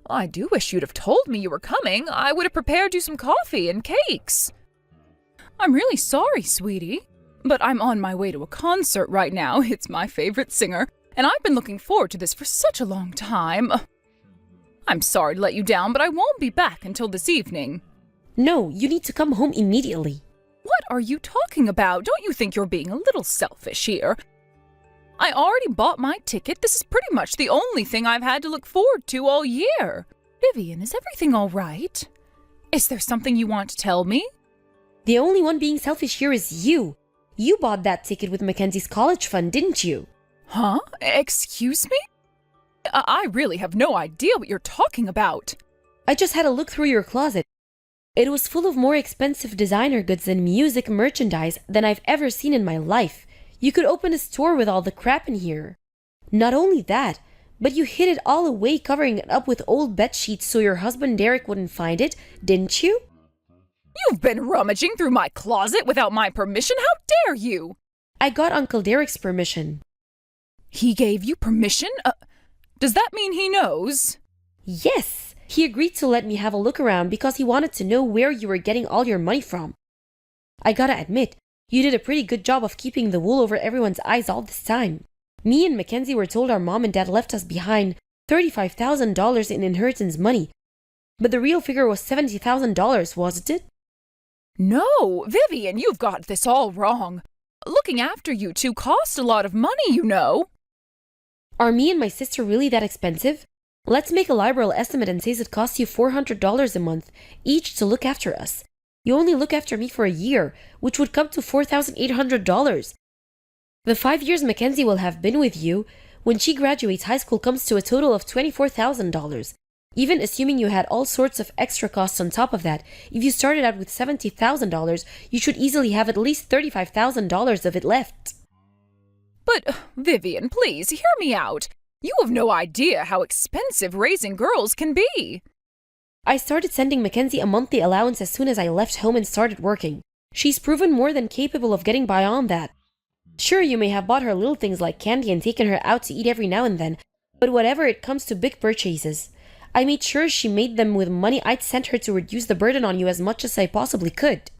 I do wish you'd have told me you were coming. I would have prepared you some coffee and cakes. I'm really sorry, sweetie, but I'm on my way to a concert right now. It's my favorite singer, and I've been looking forward to this for such a long time. I'm sorry to let you down, but I won't be back until this evening. No, you need to come home immediately. What are you talking about? Don't you think you're being a little selfish here? I already bought my ticket. This is pretty much the only thing I've had to look forward to all year. Vivian, is everything all right? Is there something you want to tell me? The only one being selfish here is you. You bought that ticket with Mackenzie's college fund, didn't you? Huh? Excuse me? I really have no idea what you're talking about. I just had a look through your closet. It was full of more expensive designer goods and music merchandise than I've ever seen in my life. You could open a store with all the crap in here. Not only that, but you hid it all away covering it up with old bed sheets so your husband Derek wouldn't find it, didn't you? You've been rummaging through my closet without my permission? How dare you? I got Uncle Derek's permission. He gave you permission? Does that mean he knows? Yes, he agreed to let me have a look around because he wanted to know where you were getting all your money from. I gotta admit, you did a pretty good job of keeping the wool over everyone's eyes all this time. Me and Mackenzie were told our mom and dad left us behind $35,000 in inheritance money. But the real figure was $70,000, wasn't it? No, Vivian, you've got this all wrong. Looking after you two cost a lot of money, you know. Are me and my sister really that expensive? Let's make a liberal estimate and say it costs you $400 a month each to look after us. You only look after me for a year, which would come to $4,800. The 5 years Mackenzie will have been with you, when she graduates high school, comes to a total of $24,000. Even assuming you had all sorts of extra costs on top of that, if you started out with $70,000, you should easily have at least $35,000 of it left. But, Vivian, please, hear me out. You have no idea how expensive raising girls can be. I started sending Mackenzie a monthly allowance as soon as I left home and started working. She's proven more than capable of getting by on that. Sure, you may have bought her little things like candy and taken her out to eat every now and then, but whatever it comes to big purchases, I made sure she made them with money I'd sent her to reduce the burden on you as much as I possibly could.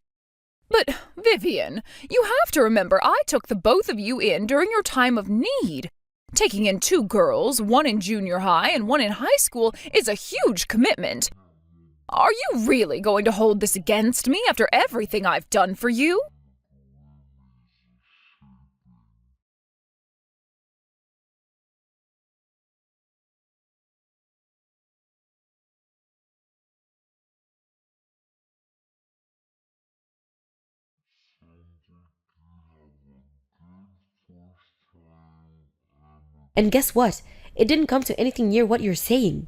But, Vivian, you have to remember I took the both of you in during your time of need. Taking in 2 girls, one in junior high and one in high school, is a huge commitment. Are you really going to hold this against me after everything I've done for you? And guess what? It didn't come to anything near what you're saying.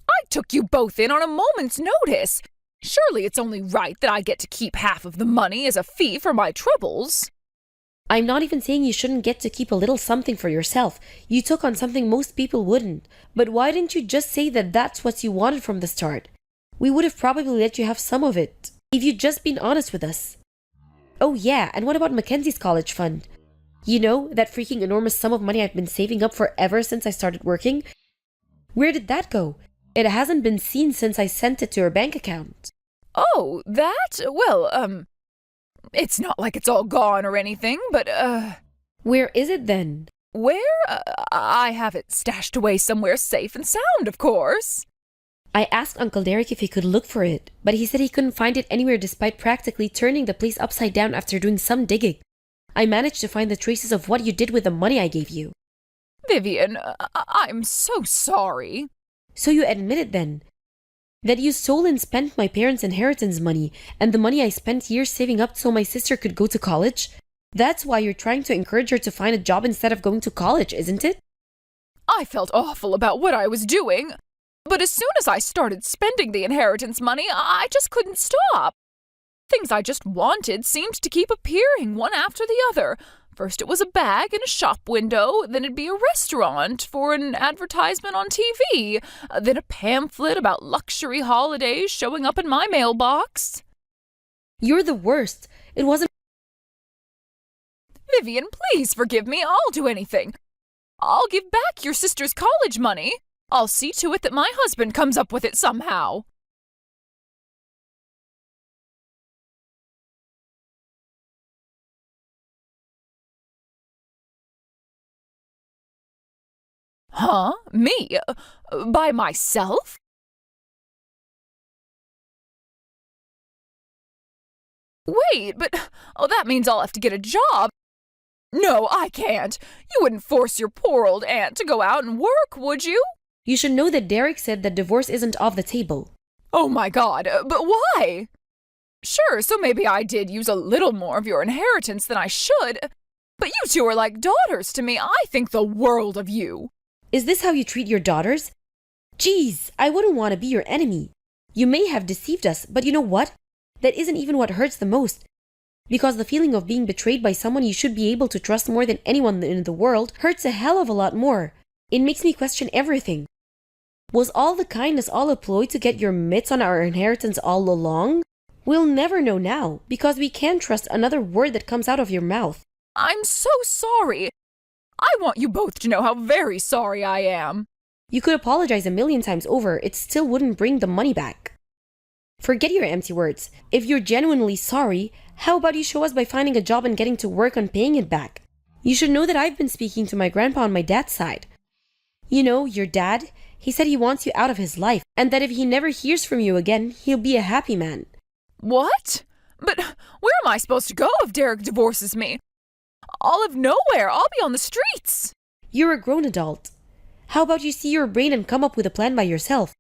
I took you both in on a moment's notice. Surely it's only right that I get to keep half of the money as a fee for my troubles. I'm not even saying you shouldn't get to keep a little something for yourself. You took on something most people wouldn't. But why didn't you just say that that's what you wanted from the start? We would have probably let you have some of it, if you'd just been honest with us. Oh yeah, and what about Mackenzie's college fund? You know, that freaking enormous sum of money I've been saving up forever since I started working? Where did that go? It hasn't been seen since I sent it to her bank account. Oh, that? Well, it's not like it's all gone or anything, but, Where is it then? where? I have it stashed away somewhere safe and sound, of course. I asked Uncle Derek if he could look for it, but he said he couldn't find it anywhere despite practically turning the place upside down after doing some digging. I managed to find the traces of what you did with the money I gave you. Vivian, I'm so sorry. So you admit it then? That you stole and spent my parents' inheritance money and the money I spent years saving up so my sister could go to college? That's why you're trying to encourage her to find a job instead of going to college, isn't it? I felt awful about what I was doing, but as soon as I started spending the inheritance money, I just couldn't stop. Things I just wanted seemed to keep appearing one after the other. First it was a bag in a shop window, then it'd be a restaurant for an advertisement on TV, then a pamphlet about luxury holidays showing up in my mailbox. You're the worst. It wasn't... Vivian, please forgive me. I'll do anything. I'll give back your sister's college money. I'll see to it that my husband comes up with it somehow. Huh? Me? By myself? Wait, but that means I'll have to get a job. No, I can't. You wouldn't force your poor old aunt to go out and work, would you? You should know that Derek said that divorce isn't off the table. Oh my God, but why? Sure, so maybe I did use a little more of your inheritance than I should, but you two are like daughters to me. I think the world of you. Is this how you treat your daughters? Geez, I wouldn't want to be your enemy. You may have deceived us, but you know what? That isn't even what hurts the most. Because the feeling of being betrayed by someone you should be able to trust more than anyone in the world hurts a hell of a lot more. It makes me question everything. Was all the kindness all a ploy to get your mitts on our inheritance all along? We'll never know now, because we can't trust another word that comes out of your mouth. I'm so sorry. I want you both to know how very sorry I am. You could apologize a million times over, it still wouldn't bring the money back. Forget your empty words. If you're genuinely sorry, how about you show us by finding a job and getting to work on paying it back? You should know that I've been speaking to my grandpa on my dad's side. You know, your dad, he said he wants you out of his life, and that if he never hears from you again, he'll be a happy man. What? But where am I supposed to go if Derek divorces me? I'll have nowhere. I'll be on the streets. You're a grown adult. How about you see your brain and come up with a plan by yourself?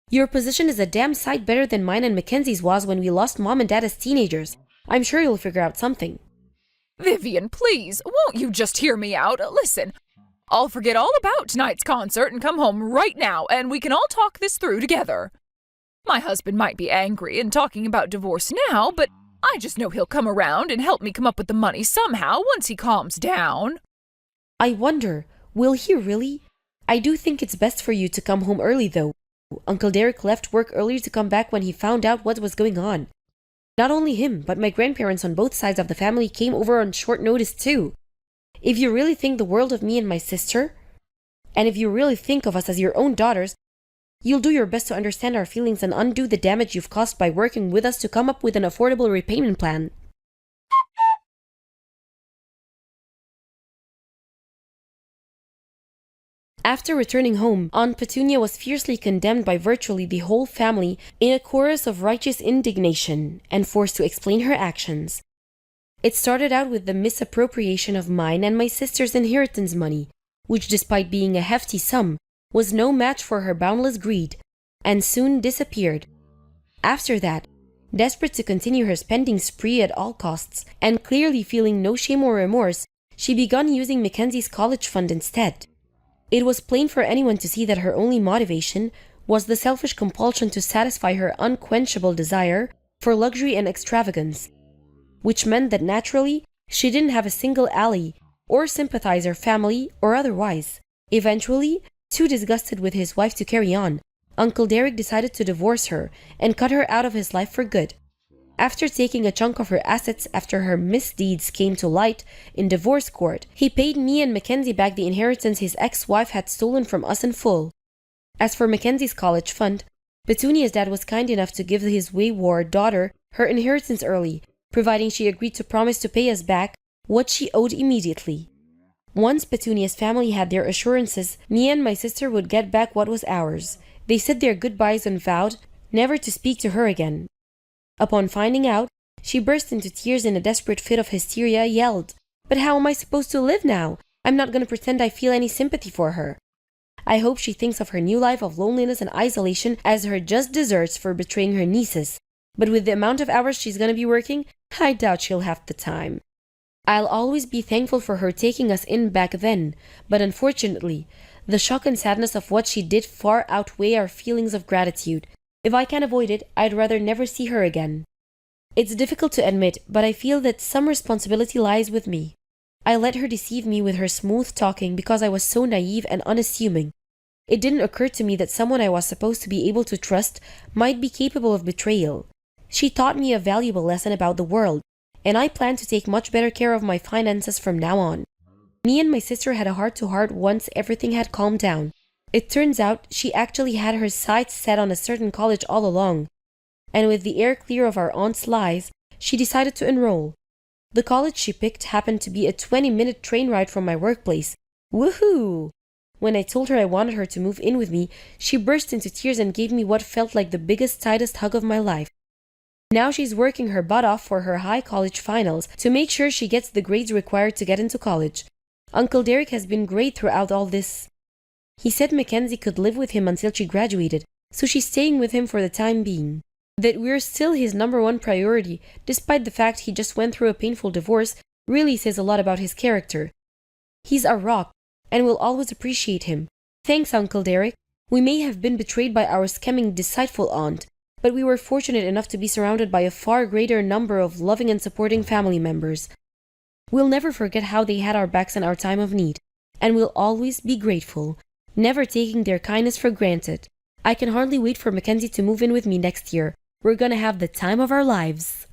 Your position is a damn sight better than mine and Mackenzie's was when we lost Mom and Dad as teenagers. I'm sure you'll figure out something. Vivian, please, won't you just hear me out? Listen, I'll forget all about tonight's concert and come home right now, and we can all talk this through together. My husband might be angry and talking about divorce now, but I just know he'll come around and help me come up with the money somehow once he calms down. I wonder, will he really? I do think it's best for you to come home early, though. Uncle Derek left work early to come back when he found out what was going on. Not only him, but my grandparents on both sides of the family came over on short notice too. If you really think the world of me and my sister, and if you really think of us as your own daughters, you'll do your best to understand our feelings and undo the damage you've caused by working with us to come up with an affordable repayment plan. After returning home, Aunt Petunia was fiercely condemned by virtually the whole family in a chorus of righteous indignation and forced to explain her actions. It started out with the misappropriation of mine and my sister's inheritance money, which, despite being a hefty sum, was no match for her boundless greed, and soon disappeared. After that, desperate to continue her spending spree at all costs, and clearly feeling no shame or remorse, she began using Mackenzie's college fund instead. It was plain for anyone to see that her only motivation was the selfish compulsion to satisfy her unquenchable desire for luxury and extravagance, which meant that naturally she didn't have a single ally or sympathizer, family or otherwise. Eventually, too disgusted with his wife to carry on, Uncle Derek decided to divorce her and cut her out of his life for good. After taking a chunk of her assets after her misdeeds came to light in divorce court, he paid me and Mackenzie back the inheritance his ex-wife had stolen from us in full. As for Mackenzie's college fund, Petunia's dad was kind enough to give his wayward daughter her inheritance early, providing she agreed to promise to pay us back what she owed immediately. Once Petunia's family had their assurances, me and my sister would get back what was ours. They said their goodbyes and vowed never to speak to her again. Upon finding out, she burst into tears in a desperate fit of hysteria, yelled, "But how am I supposed to live now? I'm not going to pretend I feel any sympathy for her." I hope she thinks of her new life of loneliness and isolation as her just deserts for betraying her nieces. But with the amount of hours she's going to be working, I doubt she'll have the time. I'll always be thankful for her taking us in back then, but unfortunately, the shock and sadness of what she did far outweigh our feelings of gratitude. If I can avoid it, I'd rather never see her again. It's difficult to admit, but I feel that some responsibility lies with me. I let her deceive me with her smooth talking because I was so naive and unassuming. It didn't occur to me that someone I was supposed to be able to trust might be capable of betrayal. She taught me a valuable lesson about the world, and I plan to take much better care of my finances from now on. Me and my sister had a heart-to-heart once everything had calmed down. It turns out she actually had her sights set on a certain college all along, and with the air clear of our aunt's lies, she decided to enroll. The college she picked happened to be a 20-minute train ride from my workplace. Woohoo! When I told her I wanted her to move in with me, she burst into tears and gave me what felt like the biggest, tightest hug of my life. Now she's working her butt off for her high college finals to make sure she gets the grades required to get into college. Uncle Derek has been great throughout all this. He said Mackenzie could live with him until she graduated, so she's staying with him for the time being. That we're still his number one priority, despite the fact he just went through a painful divorce, really says a lot about his character. He's a rock, and we'll always appreciate him. Thanks, Uncle Derek. We may have been betrayed by our scheming, deceitful aunt, but we were fortunate enough to be surrounded by a far greater number of loving and supporting family members. We'll never forget how they had our backs in our time of need, and we'll always be grateful, never taking their kindness for granted. I can hardly wait for Mackenzie to move in with me next year. We're gonna have the time of our lives.